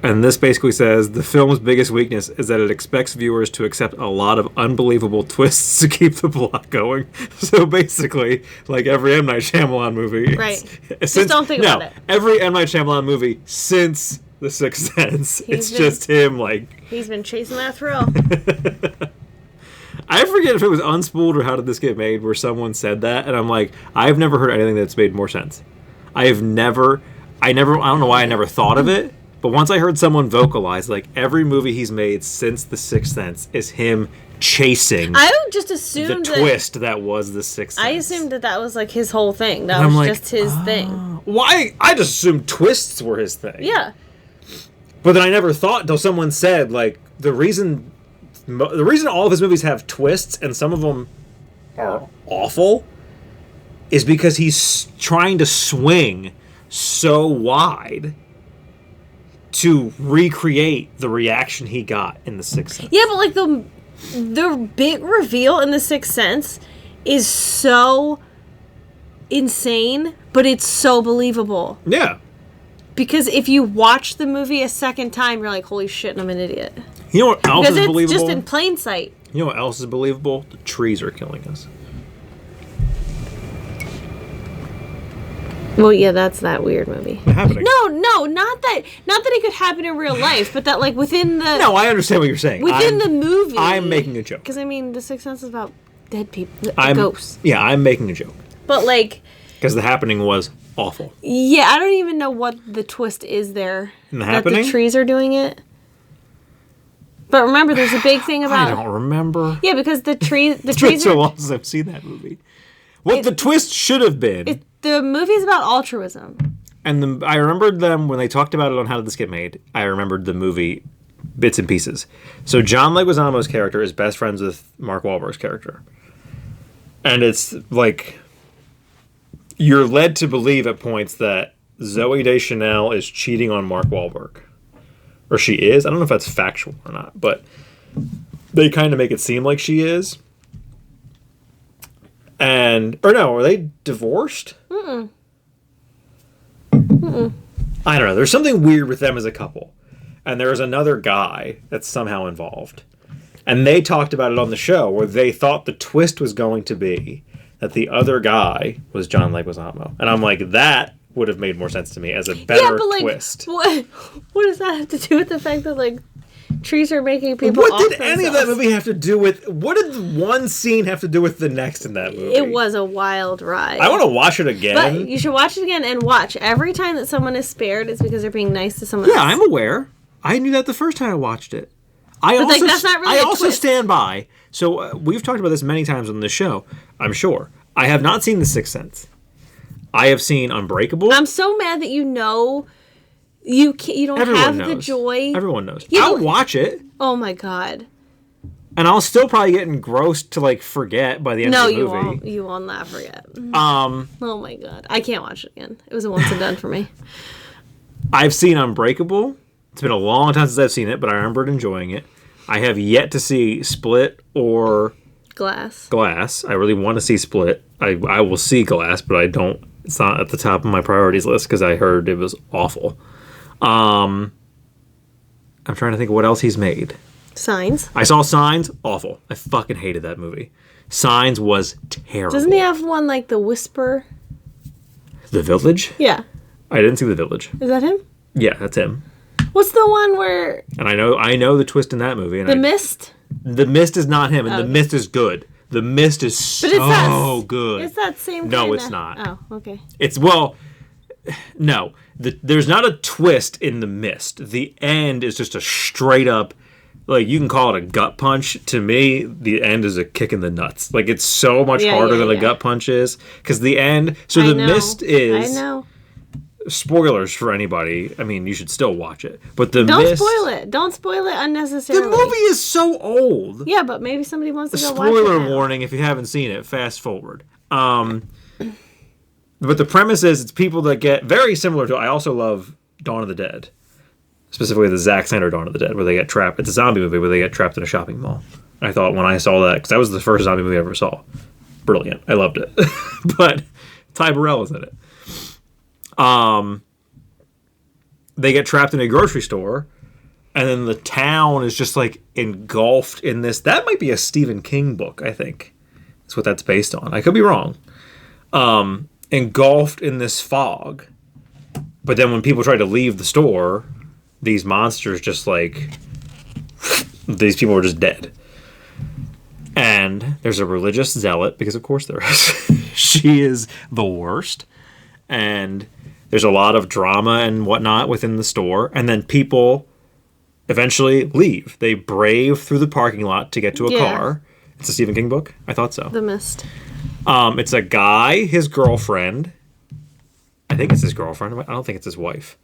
And this basically says the film's biggest weakness is that it expects viewers to accept a lot of unbelievable twists to keep the plot going. So basically, like every M. Night Shyamalan movie. Right. Just don't think about it. Every M. Night Shyamalan movie since The Sixth Sense, just him like... He's been chasing that thrill. I forget if it was Unspooled or How Did This Get Made where someone said that, and I'm like, I've never heard anything that's made more sense. I don't know why I never thought of it, but once I heard someone vocalize, like, every movie he's made since The Sixth Sense is him chasing I just assumed the twist that was The Sixth Sense. I assumed that was like his whole thing. That was just his thing. Why? I just assumed twists were his thing. Yeah. But then I never thought until someone said, like, the reason all of his movies have twists and some of them are awful is because he's trying to swing so wide to recreate the reaction he got in The Sixth Sense. Yeah, but like the big reveal in The Sixth Sense is so insane, but it's so believable. Yeah. Because if you watch the movie a second time, you're like, holy shit, I'm an idiot. You know what else because is it's believable? just in plain sight. You know what else is believable? The trees are killing us. Well, yeah, that's that weird movie. Happening. No, not that it could happen in real life, but that like within the No, I understand what you're saying. within the movie. I'm making a joke. Because I mean, The Sixth Sense is about dead people, ghosts. Yeah, I'm making a joke. But like, because The Happening was awful. Yeah, I don't even know what the twist is there. In The that Happening? The trees are doing it. But remember, there's a big thing about. I don't remember. Yeah, because the trees. It's been so long since I've seen that movie. What the twist should have been. The movie is about altruism. And I remembered them when they talked about it on How Did This Get Made. I remembered the movie bits and pieces. So John Leguizamo's character is best friends with Mark Wahlberg's character. And it's like, you're led to believe at points that Zooey Deschanel is cheating on Mark Wahlberg. Or she is. I don't know if that's factual or not. But they kind of make it seem like she is. Or no, are they divorced? Mm-mm. I don't know. There's something weird with them as a couple. And there's another guy that's somehow involved. And they talked about it on the show where they thought the twist was going to be that the other guy was John Leguizamo. And I'm like, that would have made more sense to me as a better twist. What does that have to do with the fact that, like, trees are making people What off did any of that movie have to do with... What did one scene have to do with the next in that movie? It was a wild ride. I want to watch it again. But you should watch it again and watch. Every time that someone is spared, it's because they're being nice to someone else. Yeah, I'm aware. I knew that the first time I watched it. I also stand by. So we've talked about this many times on this show, I'm sure. I have not seen The Sixth Sense. I have seen Unbreakable. I'm so mad that you don't have the joy. Everyone knows. Yeah, I'll watch it. Oh my god. And I'll still probably get engrossed to like forget by the end of the movie. No, you won't. You will not forget. Oh my god. I can't watch it again. It was a once and done for me. I've seen Unbreakable. It's been a long time since I've seen it, but I remembered enjoying it. I have yet to see Split or Glass. I really want to see Split. I will see Glass, but I don't. It's not at the top of my priorities list because I heard it was awful. I'm trying to think of what else he's made. Signs. I saw Signs. Awful. I fucking hated that movie. Signs was terrible. Doesn't he have one like The Whisper? The Village? Yeah. I didn't see The Village. Is that him? Yeah, that's him. What's the one where... And I know the twist in that movie. And The Mist? The Mist is not him, and The Mist is good. The Mist is so good. It's that same No, kinda... it's not. Oh, okay. It's, well, no. There's not a twist in The Mist. The end is just a straight up, like, you can call it a gut punch. To me, the end is a kick in the nuts. Like, it's so much harder than a gut punch is. Because the end... So The Mist is... I know. Spoilers for anybody. I mean, you should still watch it. But The Don't Mist... spoil it. Don't spoil it unnecessarily. The movie is so old. Yeah, but maybe somebody wants to go watch it. Spoiler warning if you haven't seen it. Fast forward. But the premise is it's people that get very similar to... I also love Dawn of the Dead. Specifically the Zack Snyder Dawn of the Dead, where they get trapped. It's a zombie movie where they get trapped in a shopping mall. I thought when I saw that... Because that was the first zombie movie I ever saw. Brilliant. I loved it. But Ty Burrell was in it. They get trapped in a grocery store, and then the town is just like engulfed in this. That might be a Stephen King book, I think. That's what that's based on. I could be wrong. Engulfed in this fog. But then when people try to leave the store, these monsters just like... these people are just dead. And there's a religious zealot, because of course there is. She is the worst. And there's a lot of drama and whatnot within the store. And then people eventually leave. They brave through the parking lot to get to a car. It's a Stephen King book? I thought so. The Mist. It's a guy, his girlfriend. I think it's his girlfriend. I don't think it's his wife.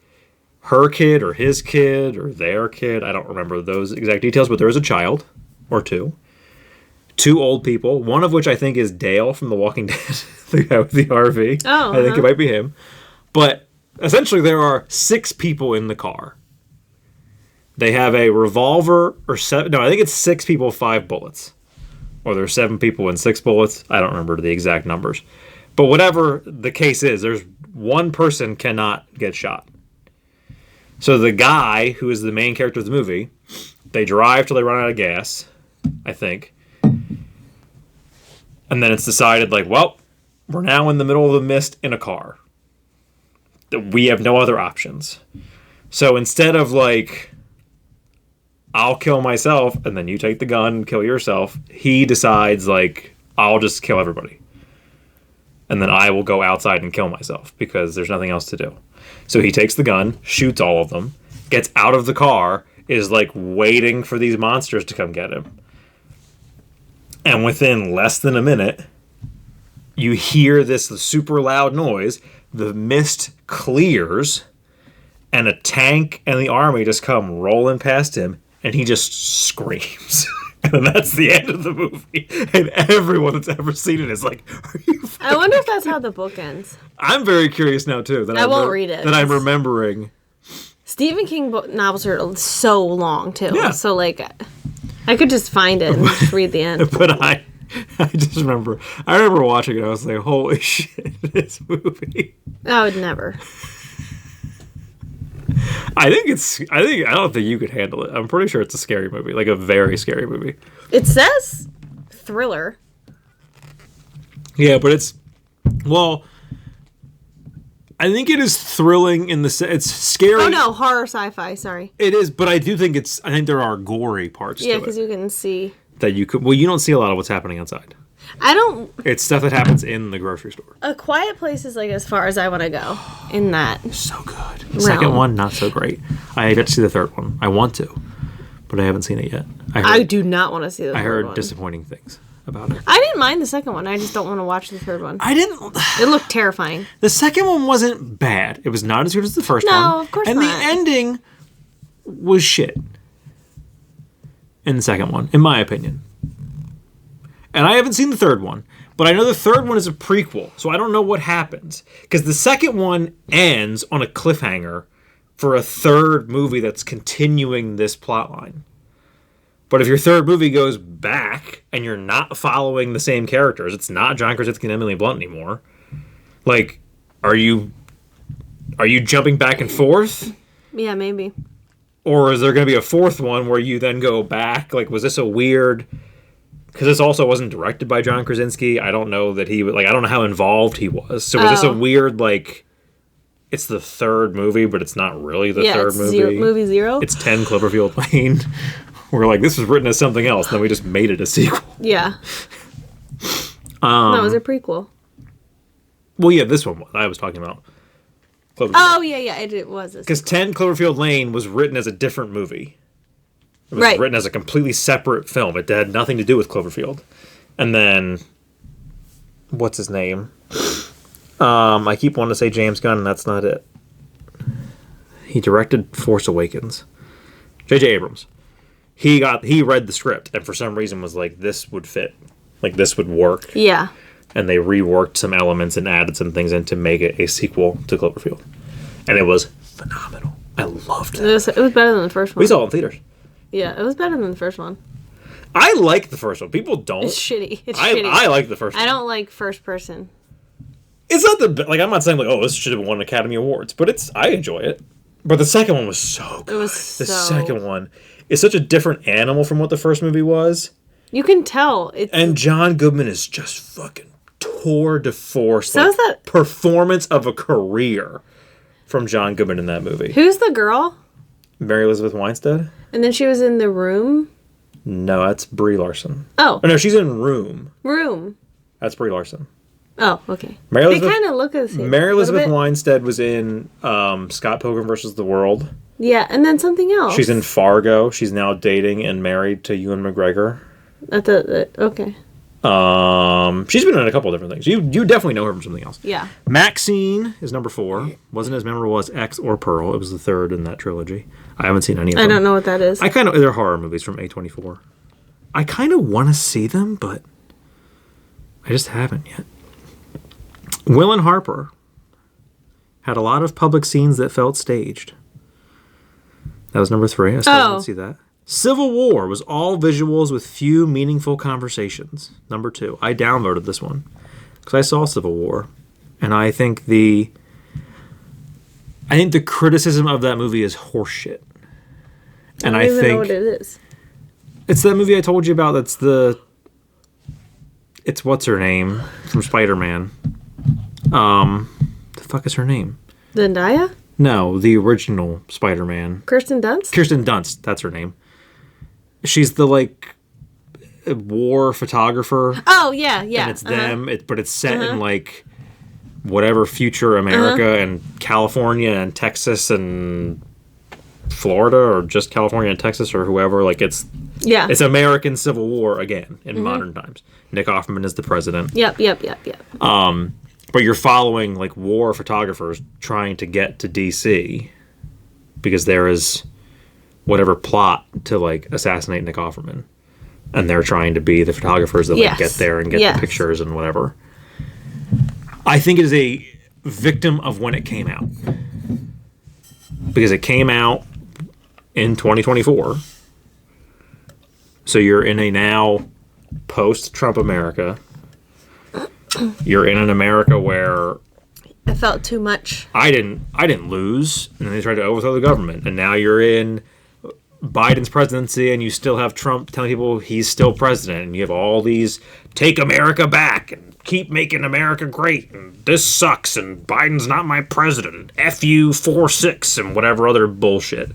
Her kid or his kid or their kid. I don't remember those exact details, but there is a child or two. Two old people, one of which I think is Dale from The Walking Dead, the guy with the RV. Oh, I think it might be him. But essentially there are 6 people in the car. They have a revolver or 7... No, I think it's 6 people, 5 bullets. Or there's 7 people and 6 bullets. I don't remember the exact numbers. But whatever the case is, there's one person cannot get shot. So the guy, who is the main character of the movie, they drive till they run out of gas, I think. And then it's decided, like, well, we're now in the middle of the mist in a car. We have no other options. So instead of, like, I'll kill myself, and then you take the gun and kill yourself, he decides, like, I'll just kill everybody. And then I will go outside and kill myself, because there's nothing else to do. So he takes the gun, shoots all of them, gets out of the car, is, like, waiting for these monsters to come get him. And within less than a minute, you hear this super loud noise. The mist clears, and a tank and the army just come rolling past him, and he just screams. And that's the end of the movie. And everyone that's ever seen it is like, are you I wonder if that's how the book ends. I'm very curious now, too. That I won't read it. That I'm remembering. Stephen King novels are so long, too. Yeah. So, like... I could just find it and just read the end. But I just remember watching it. I was like, holy shit, this movie. I would never. I don't think you could handle it. I'm pretty sure it's a scary movie, like a very scary movie. It says thriller. Yeah, but I think it is thrilling in the it's scary. Oh no, horror sci-fi, sorry. It is, but I think there are gory parts to it. Yeah, because you can see. That you could, well, you don't see a lot of what's happening outside. I don't. It's stuff that happens in the grocery store. A Quiet Place is like as far as I want to go in that. So good. The second one, not so great. I got to see the third one. I want to, but I haven't seen it yet. I do not want to see the third one. I heard disappointing things about it. I didn't mind the second one. I just don't want to watch the third one. I didn't. It looked terrifying. The second one wasn't bad. It was not as good as the first one. No, of course not. And the ending was shit. In the second one, in my opinion. And I haven't seen the third one, but I know the third one is a prequel, so I don't know what happens. Because the second one ends on a cliffhanger for a third movie that's continuing this plotline. But if your third movie goes back and you're not following the same characters, it's not John Krasinski and Emily Blunt anymore. Like, are you jumping back and forth? Yeah, maybe. Or is there going to be a fourth one where you then go back? Like, was this a weird because this also wasn't directed by John Krasinski. I don't know that he like I don't know how involved he was. So was this a weird like? It's the third movie, but it's not really the third movie. Movie 0. It's 10 Cloverfield Lane. We're like, this was written as something else, and then we just made it a sequel. Yeah. That was a prequel. Well, yeah, this one I was talking about. Cloverfield. Oh, yeah, it was. Because 10 Cloverfield Lane was written as a different movie. It was written as a completely separate film. It had nothing to do with Cloverfield. And then, what's his name? I keep wanting to say James Gunn, and that's not it. He directed Force Awakens. J.J. Abrams. He read the script, and for some reason was like, this would fit. Like, this would work. Yeah. And they reworked some elements and added some things in to make it a sequel to Cloverfield. And it was phenomenal. I loved it. It was better than the first one. We saw it in theaters. Yeah, it was better than the first one. I like the first one. People don't. It's shitty. Shitty. I like the first one. I don't like first person. It's not like I'm not saying like, oh, this should have won Academy Awards, but I enjoy it. But the second one was so good. The second one is such a different animal from what the first movie was. You can tell. And John Goodman is just fucking tour de force. So is that performance of a career from John Goodman in that movie. Who's the girl? Mary Elizabeth Winstead. And then she was in The Room. No, that's Brie Larson. Oh no, she's in Room. Room. That's Brie Larson. Oh, okay. They kind of look the same. Mary Elizabeth Winstead was in Scott Pilgrim vs. the World. Yeah, and then something else. She's in Fargo. She's now dating and married to Ewan McGregor. Okay. She's been in a couple of different things. You definitely know her from something else. Yeah. Maxine is number 4. Wasn't as memorable as X or Pearl. It was the third in that trilogy. I haven't seen any of them. I don't know what that is. They're horror movies from A24. I kind of want to see them, but I just haven't yet. Will and Harper had a lot of public scenes that felt staged. That was number 3. I still didn't see that. Civil War was all visuals with few meaningful conversations. Number 2. I downloaded this one because I saw Civil War, and I think the criticism of that movie is horseshit. And I think know what it is. It's that movie I told you about. It's what's her name from Spider-Man. The fuck is her name? Zendaya? No, the original Spider-Man. Kirsten Dunst? Kirsten Dunst, that's her name. She's the, like, war photographer. Oh, yeah. And it's them, but it's set in, like, whatever future America and California and Texas and Florida or just California and Texas or whoever. Like, it's American Civil War again in modern times. Nick Offerman is the president. Yep. But you're following, like, war photographers trying to get to D.C. because there is whatever plot to, like, assassinate Nick Offerman. And they're trying to be the photographers that, like, get there and get the pictures and whatever. I think it is a victim of when it came out. Because it came out in 2024. So you're in a now post-Trump America. You're in an America where I felt too much. I didn't lose, and they tried to overthrow the government, and now you're in Biden's presidency, and you still have Trump telling people he's still president, and you have all these take America back and keep making America great, and this sucks, and Biden's not my president, F you 4-6, and whatever other bullshit.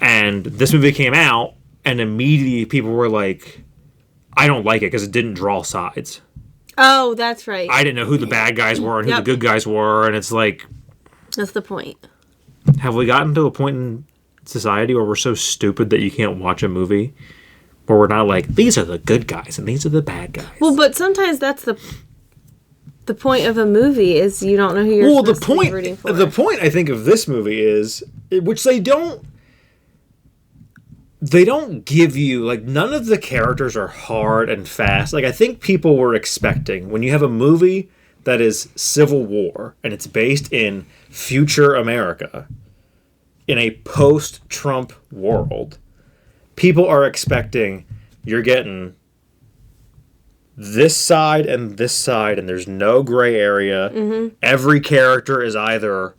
And this movie came out, and immediately people were like, I don't like it because it didn't draw sides. Oh, that's right. I didn't know who the bad guys were and who the good guys were, and it's like... That's the point. Have we gotten to a point in society where we're so stupid that you can't watch a movie where we're not like, these are the good guys and these are the bad guys? Well, but sometimes that's the point of a movie is you don't know who you're supposed to be rooting for. The point, I think, of this movie is, which they don't give you, like, none of the characters are hard and fast. Like, I think people were expecting, when you have a movie that is Civil War, and it's based in future America, in a post-Trump world, people are expecting you're getting this side, and there's no gray area. Mm-hmm. Every character is either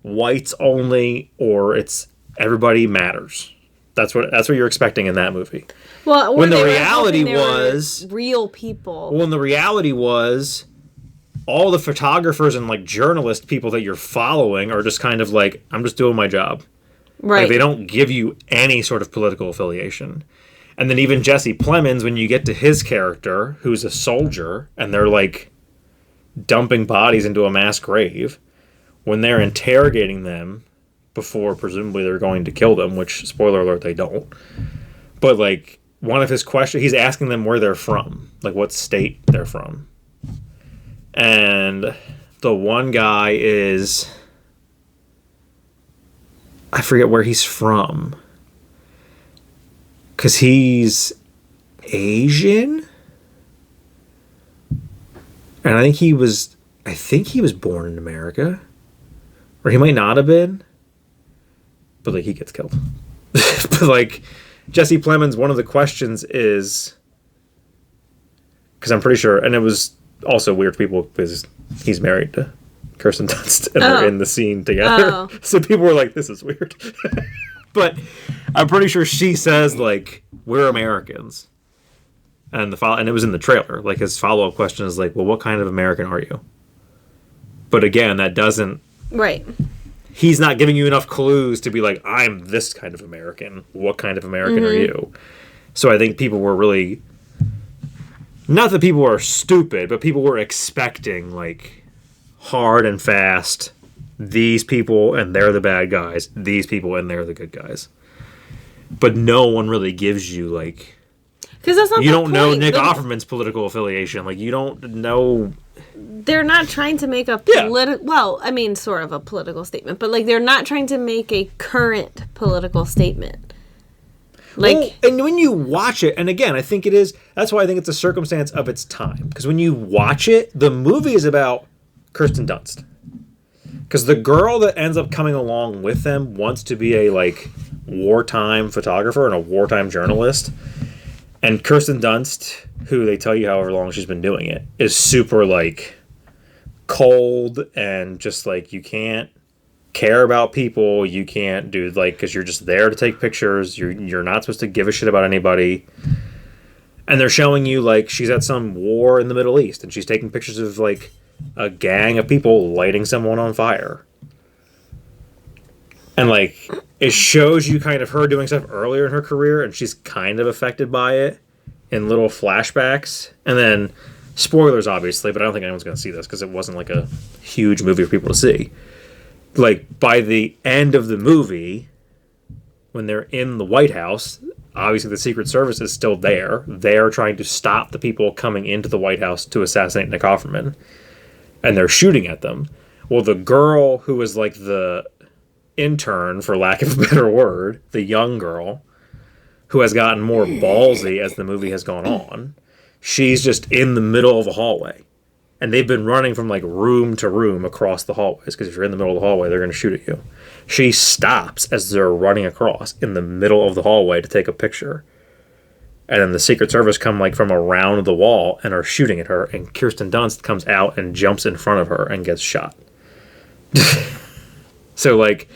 whites only, or it's everybody matters. That's what you're expecting in that movie. Well, when the reality was real people. When the reality was all the photographers and like journalist people that you're following are just kind of like, I'm just doing my job. Right. Like, they don't give you any sort of political affiliation. And then even Jesse Plemons, when you get to his character, who's a soldier, and they're like dumping bodies into a mass grave, when they're interrogating them before presumably they're going to kill them, which, spoiler alert, they don't. But like, one of his questions, he's asking them where they're from, like what state they're from. And the one guy is, I forget where he's from, because he's Asian, and I think he was born in America, or he might not have been, but like, he gets killed. But like, Jesse Plemons, one of the questions is, because I'm pretty sure, and it was also weird to people because he's married to Kirsten Dunst and they're in the scene together. So people were like, this is weird. But I'm pretty sure she says, like, we're Americans. And and it was in the trailer. Like, his follow-up question is like, well, what kind of American are you? But again, that doesn't... Right. He's not giving you enough clues to be like, I'm this kind of American. What kind of American are you? So I think people were really... Not that people were stupid, but people were expecting, like, hard and fast, these people and they're the bad guys, these people and they're the good guys. But no one really gives you, like... Because that's not you don't know Nick Offerman's political affiliation. Like, you don't know... They're not trying to make a well, I mean, sort of a political statement, but like, they're not trying to make a current political statement. Like, well, and when you watch it, and again, I think it is, that's why I think it's a circumstance of its time. Because when you watch it, the movie is about Kirsten Dunst. Because the girl that ends up coming along with them wants to be a, like, wartime photographer and a wartime journalist. And Kirsten Dunst, who they tell you however long she's been doing it, is super, like, cold and just, like, you can't care about people, you can't do, like, because you're just there to take pictures, you're not supposed to give a shit about anybody. And they're showing you, like, she's at some war in the Middle East, and she's taking pictures of, like, a gang of people lighting someone on fire. And, like, it shows you kind of her doing stuff earlier in her career, and she's kind of affected by it in little flashbacks. And then, spoilers, obviously, but I don't think anyone's going to see this, because it wasn't, like, a huge movie for people to see. Like, by the end of the movie, when they're in the White House, obviously the Secret Service is still there. They're trying to stop the people coming into the White House to assassinate Nick Offerman. And they're shooting at them. Well, the girl who was, like, the intern, for lack of a better word, the young girl, who has gotten more ballsy as the movie has gone on, she's just in the middle of a hallway. And they've been running from, like, room to room across the hallways, because if you're in the middle of the hallway, they're going to shoot at you. She stops as they're running across in the middle of the hallway to take a picture. And then the Secret Service come, like, from around the wall and are shooting at her, and Kirsten Dunst comes out and jumps in front of her and gets shot. So, like,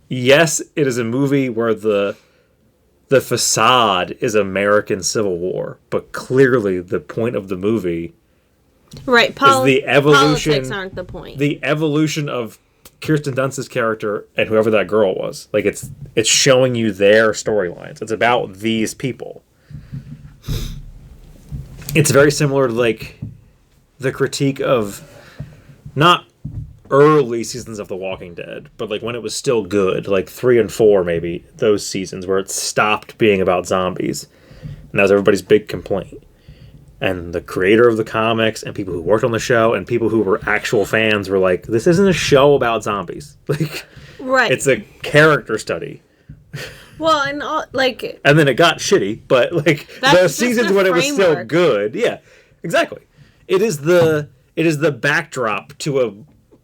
yes, it is a movie where the facade is American Civil War, but clearly the point of the movie... Right, is the evolution. Politics aren't the point. The evolution of Kirsten Dunst's character and whoever that girl was. Like, it's showing you their storylines. It's about these people. It's very similar to, like, the critique of not early seasons of The Walking Dead, but, like, when it was still good, like 3 and 4 maybe, those seasons where it stopped being about zombies. And that was everybody's big complaint. And the creator of the comics and people who worked on the show and people who were actual fans were like, this isn't a show about zombies. Like, right. It's a character study. Well, and like... And then it got shitty, but, like, those seasons when it was still good. Yeah, exactly. It is the backdrop to a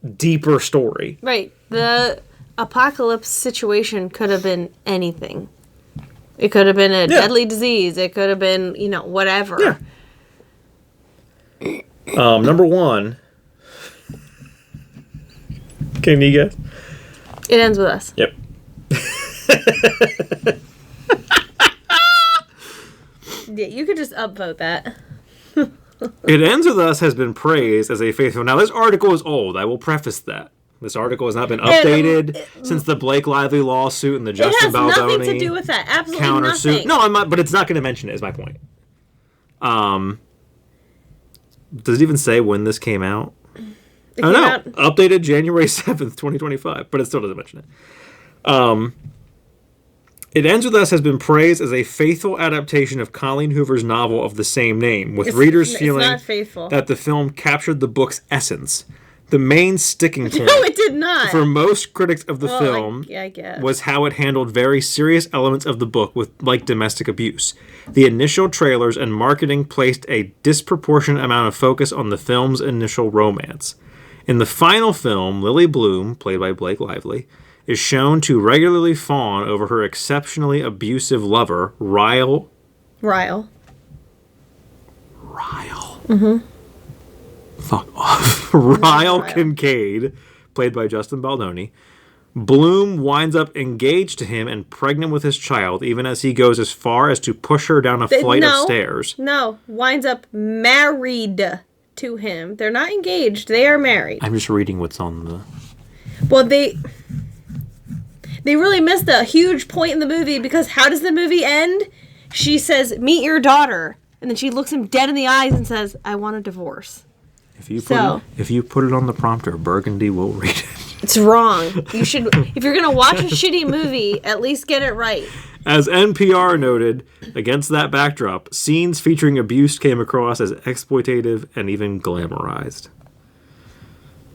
deeper story. Right. The apocalypse situation could have been anything. It could have been a deadly disease. It could have been, you know, whatever. Yeah. Number 1. Can you guess? It ends with us. Yep. Yeah, you could just upvote that. It Ends With Us has been praised as a faithful... Now, this article is old. I will preface that. This article has not been updated since the Blake Lively lawsuit and the Justin Baldoni... It has nothing to do with that. Absolutely nothing. No, I'm not, but it's not going to mention it, is my point. Does it even say when this came out? Oh, no. Updated January 7th, 2025. But it still doesn't mention it. It Ends With Us has been praised as a faithful adaptation of Colleen Hoover's novel of the same name, with readers feeling that the film captured the book's essence. The main sticking point no, it did not. For most critics of the film was how it handled very serious elements of the book, like domestic abuse. The initial trailers and marketing placed a disproportionate amount of focus on the film's initial romance. In the final film, Lily Bloom, played by Blake Lively, is shown to regularly fawn over her exceptionally abusive lover, Ryle. Mm-hmm. Fuck off. Ryle Kincaid, played by Justin Baldoni. Bloom winds up engaged to him and pregnant with his child, even as he goes as far as to push her down a flight of stairs. No, winds up married to him. They're not engaged. They are married. I'm just reading what's on the... Well, they really missed a huge point in the movie, because how does the movie end? She says, "Meet your daughter." And then she looks him dead in the eyes and says, "I want a divorce." If you put it on the prompter, Burgundy will read it. It's wrong. You should, if you're going to watch a shitty movie, at least get it right. As NPR noted, against that backdrop, scenes featuring abuse came across as exploitative and even glamorized.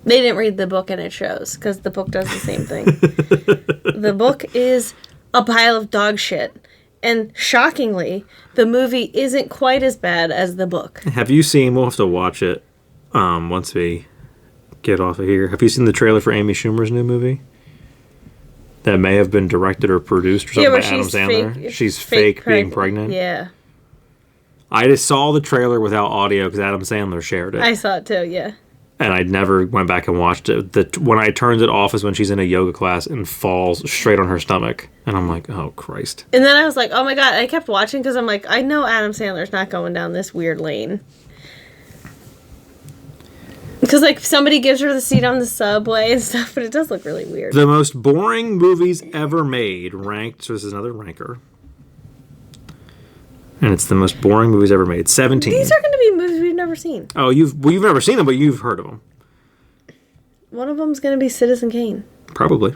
They didn't read the book, and it shows, because the book does the same thing. The book is a pile of dog shit. And shockingly, the movie isn't quite as bad as the book. Have you seen, we'll have to watch it once we get off of here. Have you seen the trailer for Amy Schumer's new movie? That may have been directed or produced or something by Adam Sandler. She's fake being pregnant. Yeah. I just saw the trailer without audio because Adam Sandler shared it. I saw it too, yeah. And I never went back and watched it. When I turned it off is when she's in a yoga class and falls straight on her stomach. And I'm like, oh, Christ. And then I was like, oh my God. I kept watching because I'm like, I know Adam Sandler's not going down this weird lane. Because, like, somebody gives her the seat on the subway and stuff, but it does look really weird. The most boring movies ever made ranked. So this is another ranker. And it's the most boring movies ever made. 17. These are going to be movies we've never seen. Oh, you've never seen them, but you've heard of them. One of them's going to be Citizen Kane. Probably.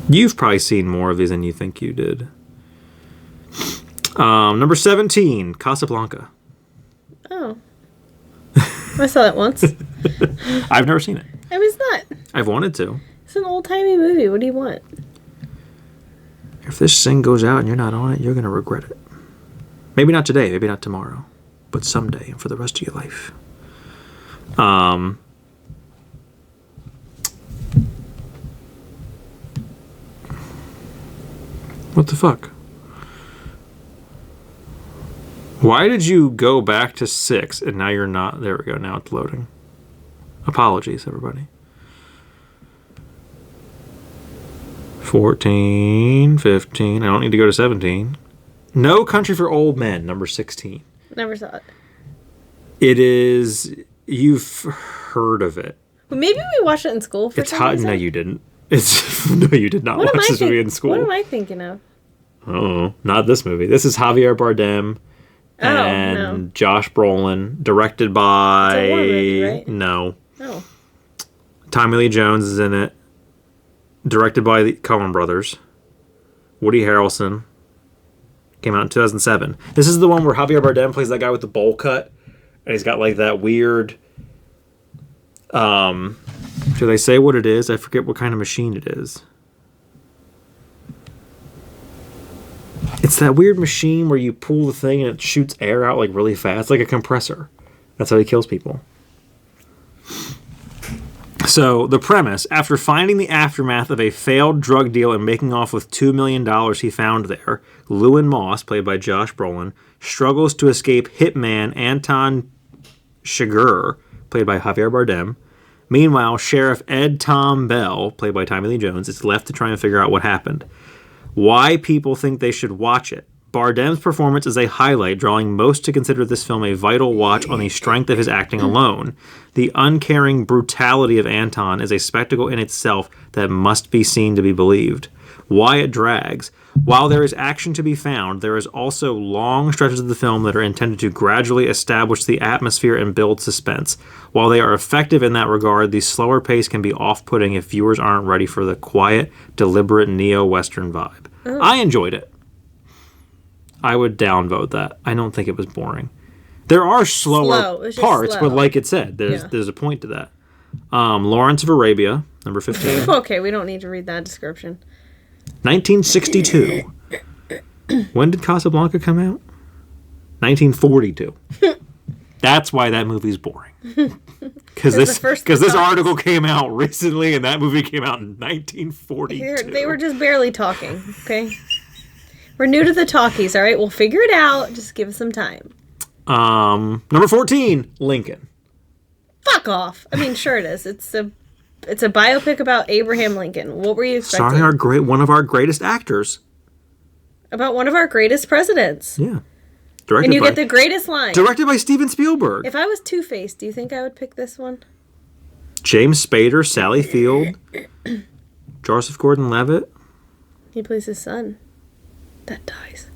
You've probably seen more of these than you think you did. Number 17, Casablanca. Oh. I saw that once. I've never seen it. I was not. I've wanted to. It's an old-timey movie. What do you want? If this thing goes out and you're not on it, you're going to regret it. Maybe not today, maybe not tomorrow, but someday and for the rest of your life. What the fuck? Why did you go back to 6 and now you're not? There we go, now it's loading. Apologies, everybody. 14, 15. I don't need to go to 17. No Country for Old Men, number 16. Never saw it. It is... You've heard of it. Well, maybe we watched it in school for It's hot. reason. No, you didn't. No, you did not watch this movie in school. What am I thinking of? Oh, not this movie. This is Javier Bardem and Josh Brolin, directed by... It's a war movie, right? No. Oh. Tommy Lee Jones is in it. Directed by the Coen brothers. Woody Harrelson. Came out in 2007. This is the one where Javier Bardem plays that guy with the bowl cut. And he's got like that weird... do they say what it is? I forget what kind of machine it is. It's that weird machine where you pull the thing and it shoots air out like really fast. Like a compressor. That's how he kills people. So, the premise, after finding the aftermath of a failed drug deal and making off with $2 million he found there, Lewin Moss, played by Josh Brolin, struggles to escape hitman Anton Chigurh, played by Javier Bardem, Meanwhile, Sheriff Ed Tom Bell, played by Tommy Lee Jones, is left to try and figure out what happened. Why people think they should watch it. Bardem's performance is a highlight, drawing most to consider this film a vital watch on the strength of his acting alone. The uncaring brutality of Anton is a spectacle in itself that must be seen to be believed. Why it drags. While there is action to be found, there is also long stretches of the film that are intended to gradually establish the atmosphere and build suspense. While they are effective in that regard, the slower pace can be off-putting if viewers aren't ready for the quiet, deliberate neo-Western vibe. I enjoyed it. I would downvote that. I don't think it was boring. There are slower parts, but like it said, there's a point to that. Lawrence of Arabia, number 15. Okay, we don't need to read that description. 1962. When did Casablanca come out? 1942. That's why that movie's boring. Because this article came out recently, and that movie came out in 1942. They were just barely talking, okay? We're new to the talkies, all right? We'll figure it out. Just give us some time. Number 14, Lincoln. Fuck off. I mean, sure it is. It's a biopic about Abraham Lincoln. What were you expecting? Sorry, one of our greatest actors. About one of our greatest presidents. Yeah. And you get the greatest line. Directed by Steven Spielberg. If I was Two-Faced, do you think I would pick this one? James Spader, Sally Field, Joseph Gordon-Levitt. He plays his son. That dies.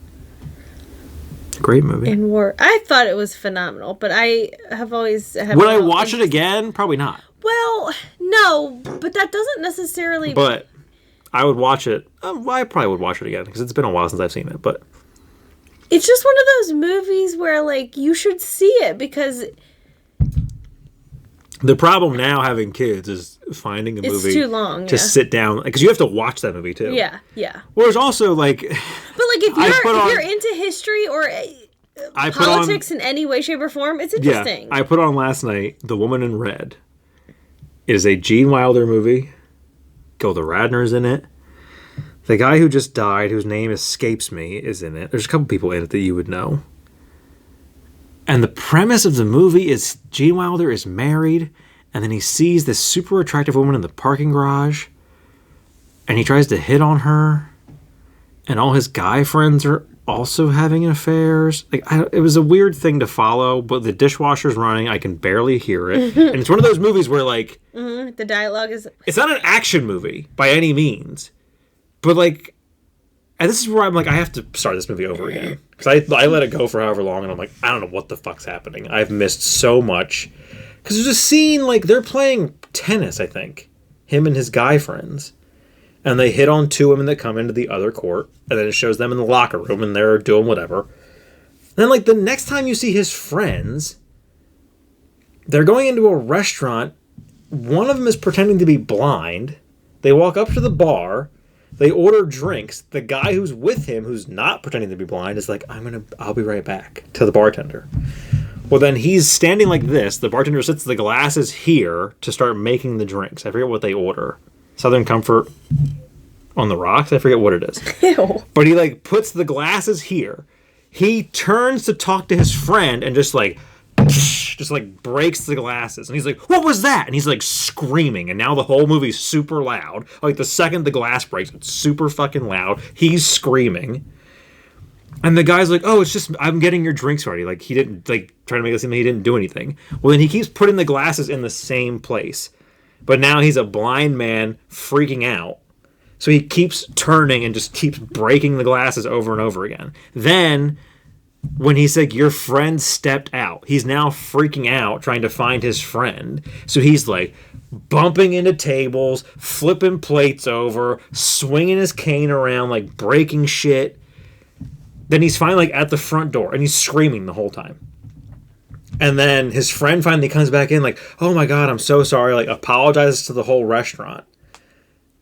Great movie. In war. I thought it was phenomenal, but I have always... Would I watch it again? Probably not. Well, no, but that doesn't necessarily... But I would watch it. I probably would watch it again, because it's been a while since I've seen it, but... It's just one of those movies where, like, you should see it, because... The problem now having kids is finding a movie... It's too long, to sit down... Because you have to watch that movie, too. Yeah, yeah. Whereas also, like... But, like, if you're into history or politics in any way, shape, or form, it's interesting. Yeah, I put on last night The Woman in Red. It is a Gene Wilder movie. Gilda Radner's in it. The guy who just died, whose name escapes me, is in it. There's a couple people in it that you would know. And the premise of the movie is Gene Wilder is married, and then he sees this super attractive woman in the parking garage, and he tries to hit on her, and all his guy friends are also having affairs. Like, it was a weird thing to follow, but the dishwasher's running. I can barely hear it. And it's one of those movies where, like... the dialogue is... It's not an action movie, by any means. But, like... And this is where I'm like, I have to start this movie over again. Because I let it go for however long, and I'm like, I don't know what the fuck's happening. I've missed so much. Because there's a scene, like, they're playing tennis, I think. Him and his guy friends. And they hit on two women that come into the other court. And then it shows them in the locker room, and they're doing whatever. And then, like, the next time you see his friends, they're going into a restaurant. One of them is pretending to be blind. They walk up to the bar. They order drinks. The guy who's with him, who's not pretending to be blind, is like, I'll be right back, to the bartender. Well, then he's standing like this. The bartender sets the glasses here to start making the drinks. I forget what they order. Southern Comfort on the rocks? I forget what it is. Ew. But he, like, puts the glasses here. He turns to talk to his friend and just breaks the glasses. And he's like, what was that? And he's, like, screaming. And now the whole movie's super loud. Like, the second the glass breaks, it's super fucking loud. He's screaming. And the guy's like, oh, it's just, I'm getting your drinks ready. Like, he didn't, like, trying to make it seem like he didn't do anything. Well, then he keeps putting the glasses in the same place. But now he's a blind man freaking out. So he keeps turning and just keeps breaking the glasses over and over again. Then, when he's like, your friend stepped out, he's now freaking out trying to find his friend. So he's like bumping into tables, flipping plates over, swinging his cane around, like breaking shit. Then he's finally like at the front door and he's screaming the whole time. And then his friend finally comes back in like, oh my God, I'm so sorry. Like, apologizes to the whole restaurant.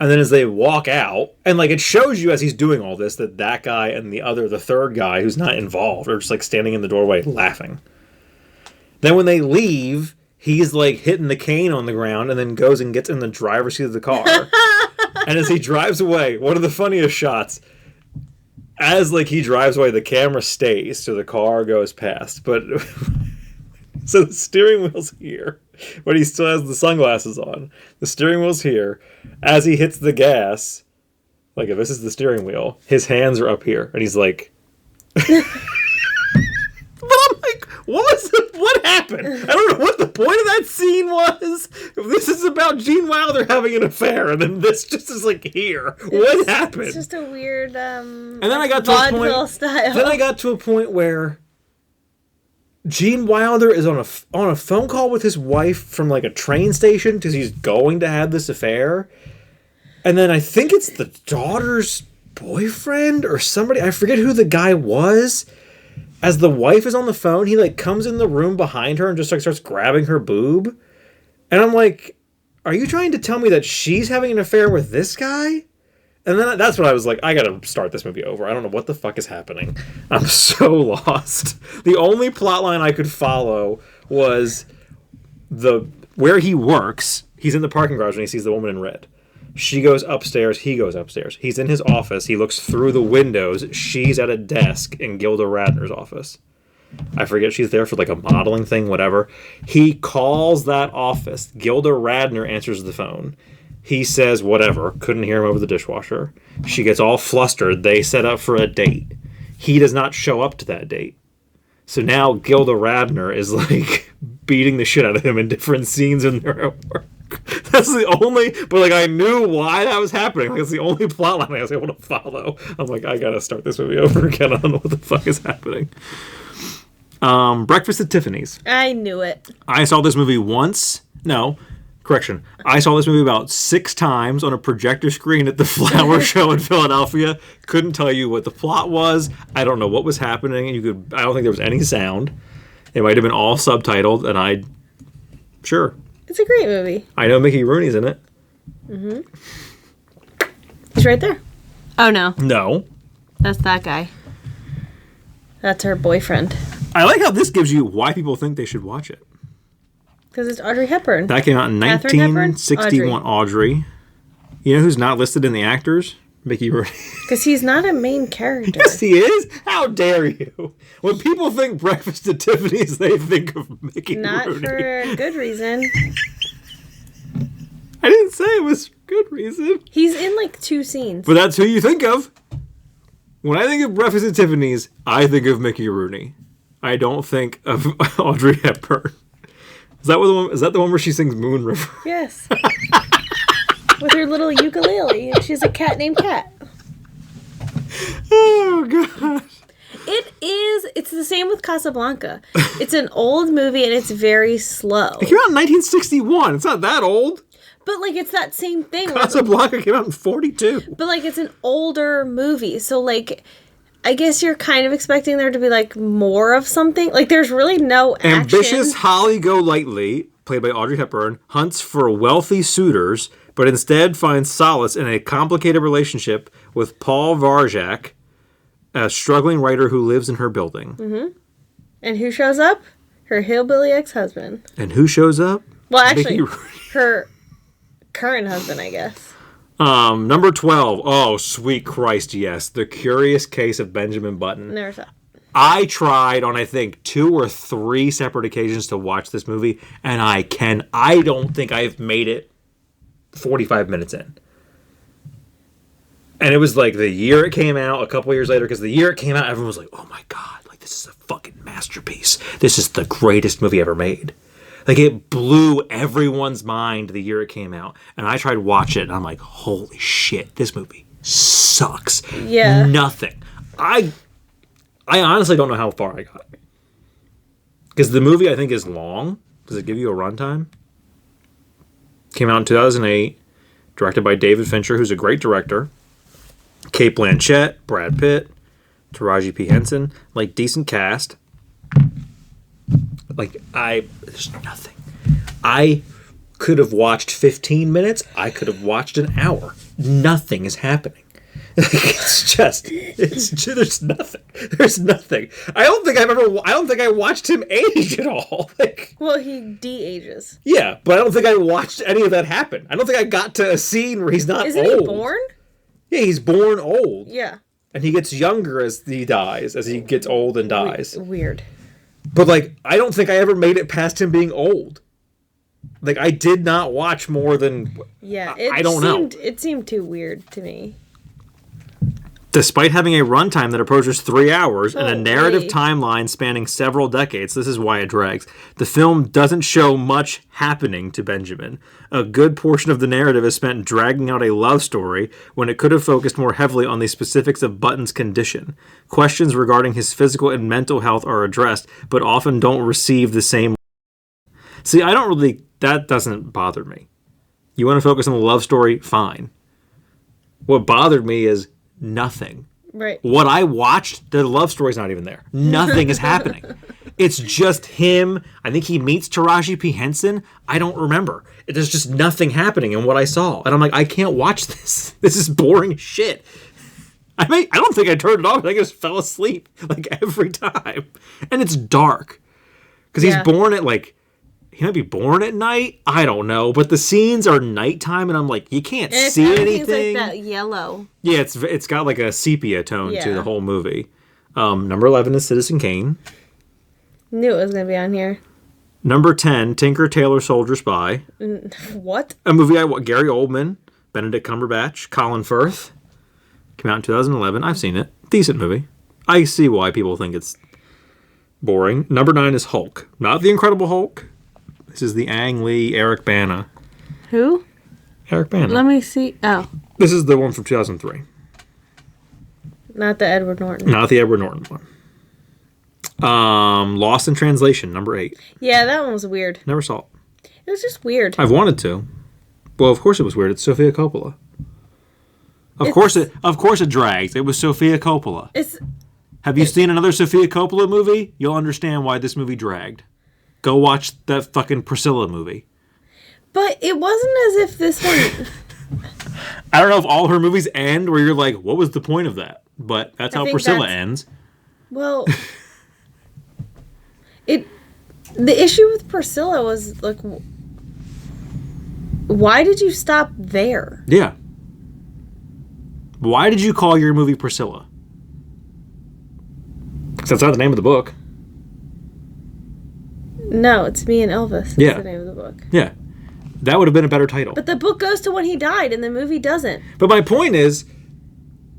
And then as they walk out, and like it shows you as he's doing all this, that guy and the third guy who's not involved are just like standing in the doorway laughing. Then when they leave, he's like hitting the cane on the ground and then goes and gets in the driver's seat of the car. And as he drives away, one of the funniest shots, as like he drives away, the camera stays so the car goes past. But So the steering wheel's here, but he still has the sunglasses on. The steering wheel's here. As he hits the gas, like if this is the steering wheel, his hands are up here, and he's like. But I'm like, what happened? I don't know what the point of that scene was. This is about Gene Wilder having an affair, and then this just is like here. What happened? It's just a weird and then I got to a point. Style. Then I got to a point where Gene Wilder is on a phone call with his wife from like a train station because he's going to have this affair, and then I think it's the daughter's boyfriend or somebody. I forget who the guy was. As the wife is on the phone, he like comes in the room behind her and just like starts grabbing her boob, and I'm like, "Are you trying to tell me that she's having an affair with this guy?" And then that's when I was like, I gotta start this movie over. I don't know what the fuck is happening. I'm so lost. The only plot line I could follow was where he works. He's in the parking garage when he sees the woman in red. She goes upstairs. He goes upstairs. He's in his office. He looks through the windows. She's at a desk in Gilda Radner's office. I forget, she's there for like a modeling thing, whatever. He calls that office. Gilda Radner answers the phone. He says whatever, couldn't hear him over the dishwasher. She gets all flustered. They set up for a date. He does not show up to that date. So now Gilda Radner is like beating the shit out of him in different scenes when they're at work. That's the only, but like I knew why that was happening. Like it's the only plot line I was able to follow. I'm like, I gotta start this movie over again. I don't know what the fuck is happening. Breakfast at Tiffany's. I knew it. I saw this movie once. No. Correction. I saw this movie about 6 times on a projector screen at the Flower Show in Philadelphia. Couldn't tell you what the plot was. I don't know what was happening. I don't think there was any sound. It might have been all subtitled, sure. It's a great movie. I know Mickey Rooney's in it. Mm-hmm. He's right there. Oh, no. No. That's that guy. That's her boyfriend. I like how this gives you why people think they should watch it. Because it's Audrey Hepburn. That came out in 1961. Audrey. You know who's not listed in the actors? Mickey Rooney. Because he's not a main character. Yes, he is. How dare you? When people think Breakfast at Tiffany's, they think of Mickey Rooney. Not for a good reason. I didn't say it was good reason. He's in like 2 scenes. But that's who you think of. When I think of Breakfast at Tiffany's, I think of Mickey Rooney. I don't think of Audrey Hepburn. Is that the one where she sings Moon River? Yes. With her little ukulele. And she has a cat named Cat. Oh, God. It's the same with Casablanca. It's an old movie and it's very slow. It came out in 1961. It's not that old. But, like, it's that same thing. Casablanca came out in 42. But, like, it's an older movie. So, like, I guess you're kind of expecting there to be, like, more of something. Like, there's really no action. Ambitious Holly Golightly, played by Audrey Hepburn, hunts for wealthy suitors, but instead finds solace in a complicated relationship with Paul Varjak, a struggling writer who lives in her building. Mm-hmm. And who shows up? Her hillbilly ex-husband. And who shows up? Well, actually, her current husband, I guess. Number 12. Oh, sweet Christ, yes. The Curious Case of Benjamin Button. Never saw it. I tried on, I think, 2 or 3 separate occasions to watch this movie, and I don't think I've made it 45 minutes in. And it was like the year it came out, a couple years later, because the year it came out, everyone was like, oh my God, like this is a fucking masterpiece. This is the greatest movie ever made. Like, it blew everyone's mind the year it came out. And I tried to watch it, and I'm like, holy shit, this movie sucks. Yeah. Nothing. I honestly don't know how far I got. Because the movie, I think, is long. Does it give you a runtime? Came out in 2008. Directed by David Fincher, who's a great director. Cate Blanchett, Brad Pitt, Taraji P. Henson. Like, decent cast. There's nothing. I could have watched 15 minutes. I could have watched an hour. Nothing is happening. There's nothing. There's nothing. I don't think I watched him age at all. Well, he de-ages. Yeah, but I don't think I watched any of that happen. I don't think I got to a scene where he's not old. Isn't he born? Yeah, he's born old. Yeah. And he gets younger as he dies, as he gets old and dies. Weird. But, like, I don't think I ever made it past him being old. Like, I did not watch more than... Yeah, I don't know. It seemed too weird to me. Despite having a runtime that approaches 3 hours and a narrative Holy. timeline spanning several decades, this is why it drags. The film doesn't show much happening to Benjamin. A good portion of the narrative is spent dragging out a love story when it could have focused more heavily on the specifics of Button's condition. Questions regarding his physical and mental health are addressed, but often don't receive the same... See, I don't really... That doesn't bother me. You want to focus on the love story? Fine. What bothered me is nothing. Right. What I watched, the love story's not even there. Nothing is happening. It's just him. I think he meets Taraji P. Henson. I don't remember. There's just nothing happening in what I saw. And I'm like, I can't watch this. This is boring as shit. I don't think I turned it off. I just fell asleep like every time. And it's dark. Because he's born at like... He might be born at night. I don't know, but the scenes are nighttime, and I'm like, you can't see anything. Like that yellow. Yeah, it's got like a sepia tone to Yeah. the whole movie. Number 11 is Citizen Kane. Knew it was gonna be on here. Number 10, Tinker Tailor Soldier Spy. What? A movie Gary Oldman, Benedict Cumberbatch, Colin Firth. Came out in 2011. I've seen it. Decent movie. I see why people think it's boring. Number 9 is Hulk. Not the Incredible Hulk. This is the Ang Lee, Eric Bana. Who? Eric Bana. Let me see. Oh. This is the one from 2003. Not the Edward Norton. Not the Edward Norton one. Lost in Translation, number 8. Yeah, that one was weird. Never saw it. It was just weird. I've wanted to. Well, of course it was weird. It's Sofia Coppola. Of course it drags. It was Sofia Coppola. Have you seen another Sofia Coppola movie? You'll understand why this movie dragged. Go watch that fucking Priscilla movie. But it wasn't as if this one... I don't know if all her movies end where you're like, what was the point of that? But that's how Priscilla ends. Well, the issue with Priscilla was, like, why did you stop there? Yeah. Why did you call your movie Priscilla? Because that's not the name of the book. No, it's Me and Elvis. That's the name of the book. Yeah. That would have been a better title. But the book goes to when he died, and the movie doesn't. But my point is,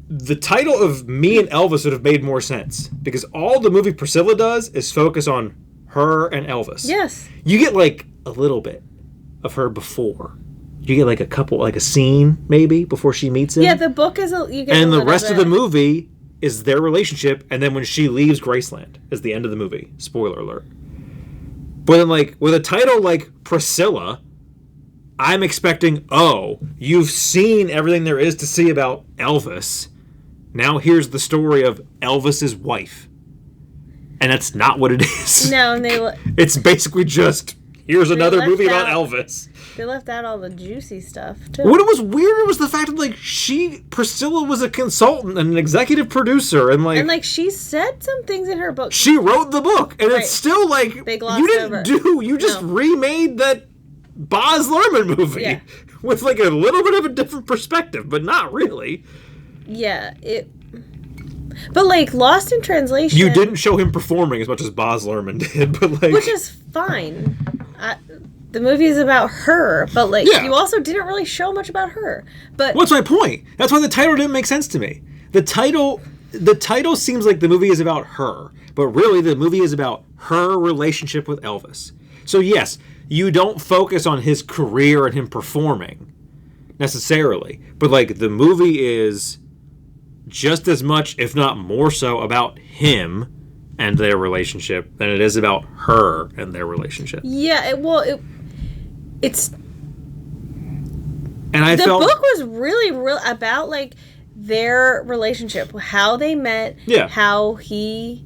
the title of Me and Elvis would have made more sense. Because all the movie Priscilla does is focus on her and Elvis. Yes. You get, like, a little bit of her before. You get, like, a scene, maybe, before she meets him. Yeah, the book is and the rest of the movie is their relationship, and then when she leaves Graceland is the end of the movie. Spoiler alert. But then, like, with a title like Priscilla, I'm expecting, oh, you've seen everything there is to see about Elvis. Now here's the story of Elvis's wife. And that's not what it is. No, and it's basically just, here's another movie about Elvis. They left out all the juicy stuff, too. What was weird was the fact that, like, Priscilla was a consultant and an executive producer, and, like... she said some things in her book. She wrote the book, and it's still, like... They glossed you didn't over. You just remade that Baz Luhrmann movie with, like, a little bit of a different perspective, but not really. Yeah, But, like, Lost in Translation... You didn't show him performing as much as Baz Luhrmann did, but, like... Which is fine. The movie is about her, but, like, you also didn't really show much about her. But what's my point? That's why the title didn't make sense to me. The title seems like the movie is about her, but really the movie is about her relationship with Elvis. So, yes, you don't focus on his career and him performing, necessarily. But, like, the movie is just as much, if not more so, about him and their relationship than it is about her and their relationship. Yeah, it's... And I felt... The book was really about, like, their relationship. How they met. Yeah. How You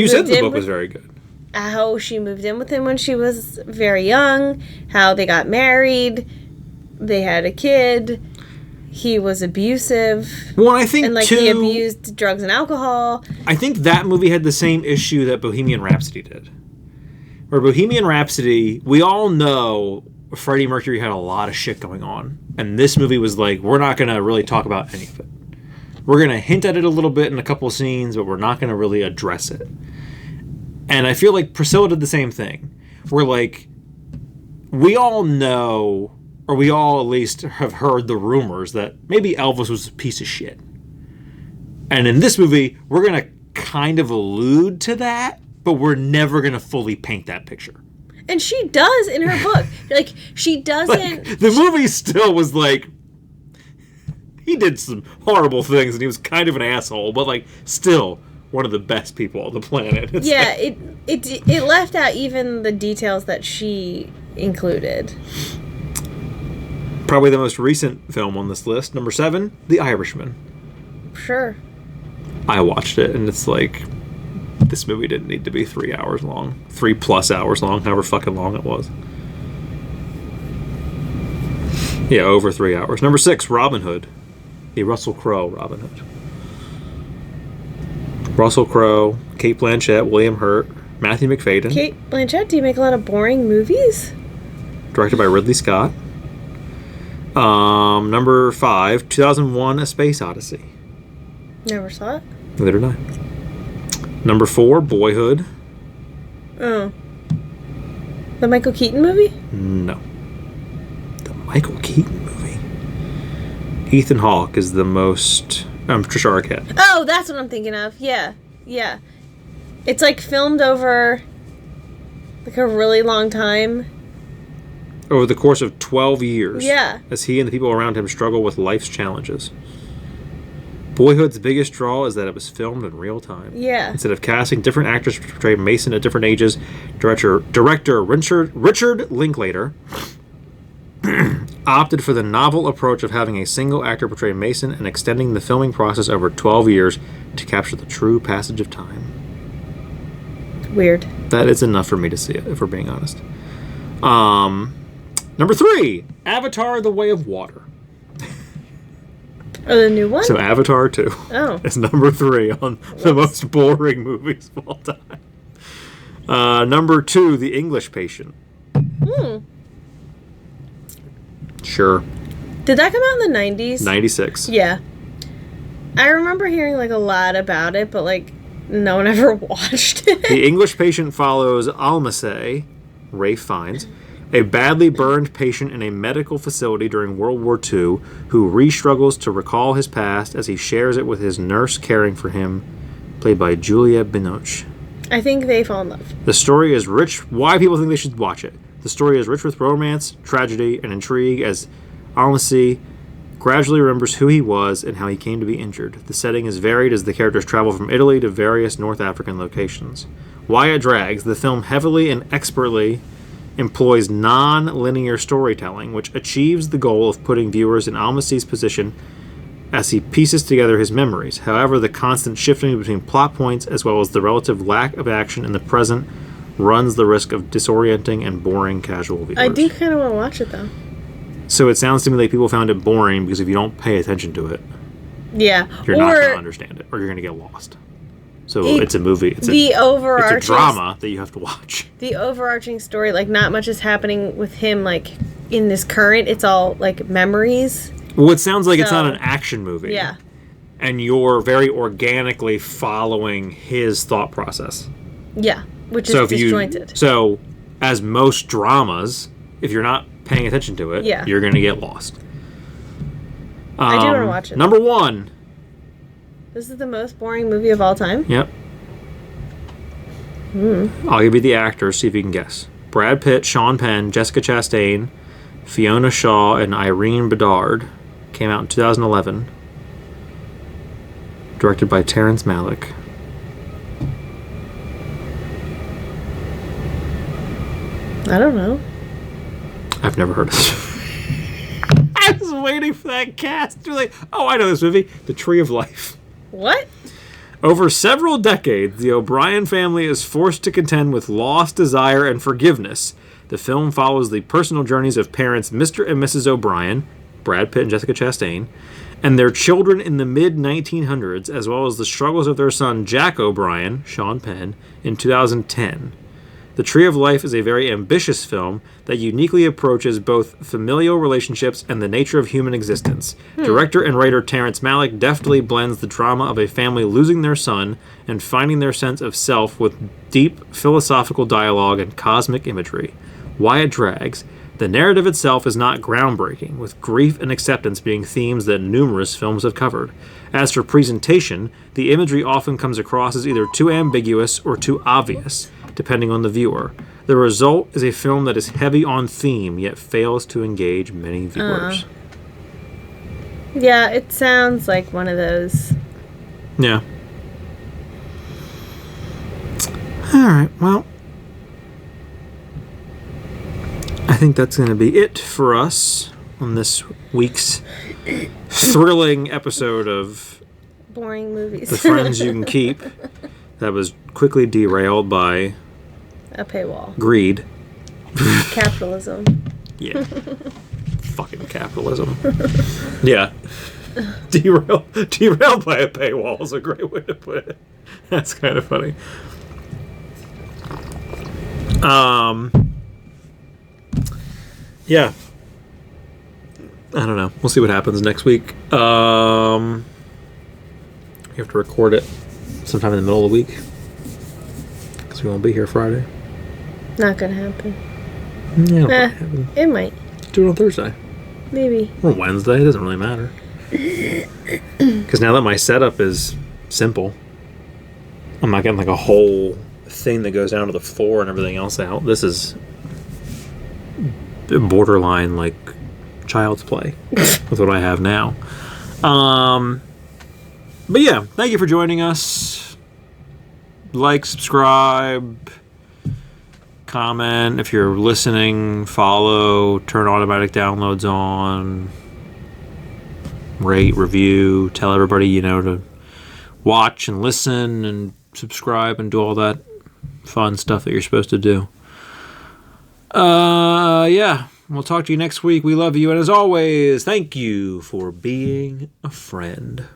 said the book was very good. How she moved in with him when she was very young. How they got married. They had a kid. He was abusive. Well, I think, and, like, too, he abused drugs and alcohol. I think that movie had the same issue that Bohemian Rhapsody did. Where Bohemian Rhapsody, we all know Freddie Mercury had a lot of shit going on. And this movie was like, we're not going to really talk about any of it. We're going to hint at it a little bit in a couple of scenes, but we're not going to really address it. And I feel like Priscilla did the same thing. Where, like, we all know, or we all at least have heard the rumors that maybe Elvis was a piece of shit. And in this movie, we're going to kind of allude to that, but we're never going to fully paint that picture. And she does in her book. Like, she doesn't... Like, the movie still was like... He did some horrible things, and he was kind of an asshole, but, like, still one of the best people on the planet. It's like, it left out even the details that she included. Probably the most recent film on this list, number 7, The Irishman. Sure. I watched it, and it's like... This movie didn't need to be 3 hours long. 3+ hours long, however fucking long it was. Yeah, over 3 hours. Number 6, Robin Hood. The Russell Crowe Robin Hood. Russell Crowe, Cate Blanchett, William Hurt, Matthew McFadyen. Cate Blanchett, do you make a lot of boring movies? Directed by Ridley Scott. Number 5, 2001: A Space Odyssey. Never saw it. Neither did I. Number 4, Boyhood. Oh. The Michael Keaton movie? No. The Michael Keaton movie. Ethan Hawke is the most... Trisha Arquette. Oh, that's what I'm thinking of. Yeah. Yeah. It's like filmed over like a really long time. Over the course of 12 years. Yeah. As he and the people around him struggle with life's challenges. Boyhood's biggest draw is that it was filmed in real time. Yeah. Instead of casting different actors to portray Mason at different ages, director Richard Linklater opted for the novel approach of having a single actor portray Mason and extending the filming process over 12 years to capture the true passage of time. Weird. That is enough for me to see it, if we're being honest. Number 3, Avatar: The Way of Water. Oh, the new one? So Avatar 2 is number 3 on the most boring movies of all time. Number 2, The English Patient. Sure. Did that come out in the 90s? 96. Yeah. I remember hearing like a lot about it, but like no one ever watched it. The English Patient follows Almase, Ralph Fiennes, a badly burned patient in a medical facility during World War II who re-struggles to recall his past as he shares it with his nurse caring for him, played by Julia Binoche. I think they fall in love. The story is rich... Why people think they should watch it. The story is rich with romance, tragedy, and intrigue as Almase gradually remembers who he was and how he came to be injured. The setting is varied as the characters travel from Italy to various North African locations. Why it drags, the film heavily and expertly employs non-linear storytelling, which achieves the goal of putting viewers in Almase's position as he pieces together his memories. However, the constant shifting between plot points, as well as the relative lack of action in the present, runs the risk of disorienting and boring casual viewers. I do kind of want to watch it, though. So it sounds to me like people found it boring because if you don't pay attention to it, yeah, you're not going to understand it, or you're going to get lost. So it's a movie. It's a drama that you have to watch. The overarching story, like, not much is happening with him, like, in this current. It's all, like, memories. Well, it sounds like it's not an action movie. Yeah. And you're very organically following his thought process. Yeah, which is disjointed. So, as most dramas, if you're not paying attention to it, you're going to get lost. I do want to watch it. Number 1. This is the most boring movie of all time? Yep. I'll give you the actors, see if you can guess. Brad Pitt, Sean Penn, Jessica Chastain, Fiona Shaw, and Irene Bedard. Came out in 2011. Directed by Terrence Malick. I don't know. I've never heard of it. I was waiting for that cast. You're like, oh, I know this movie. The Tree of Life. What? Over several decades, the O'Brien family is forced to contend with loss, desire, and forgiveness. The film follows the personal journeys of parents Mr. and Mrs. O'Brien, Brad Pitt and Jessica Chastain, and their children in the mid-1900s, as well as the struggles of their son Jack O'Brien, Sean Penn, in 2010. The Tree of Life is a very ambitious film that uniquely approaches both familial relationships and the nature of human existence. Director and writer Terrence Malick deftly blends the drama of a family losing their son and finding their sense of self with deep philosophical dialogue and cosmic imagery. Why it drags. The narrative itself is not groundbreaking, with grief and acceptance being themes that numerous films have covered. As for presentation, the imagery often comes across as either too ambiguous or too obvious, depending on the viewer. The result is a film that is heavy on theme, yet fails to engage many viewers. Yeah, it sounds like one of those. Yeah. Alright, well, I think that's going to be it for us on this week's thrilling episode of Boring movies. The Friends You Can Keep that was quickly derailed by A paywall. greed. Capitalism. Yeah. Fucking capitalism. Yeah. Derailed by a paywall is a great way to put it. That's kind of funny. Yeah. I don't know. We'll see what happens next week. You have to record it sometime in the middle of the week because we won't be here Friday. Not gonna happen. Yeah, it'll probably happen. It might. Do it on Thursday. Maybe. Or Wednesday. It doesn't really matter. Because now that my setup is simple, I'm not getting like a whole thing that goes down to the floor and everything else out. This is borderline like child's play with what I have now. But yeah, thank you for joining us. Like, subscribe, comment. If you're listening, follow, turn automatic downloads on, rate, review, tell everybody you know to watch and listen and subscribe and do all that fun stuff that you're supposed to do. Yeah, we'll talk to you next week. We love you, and as always, thank you for being a friend.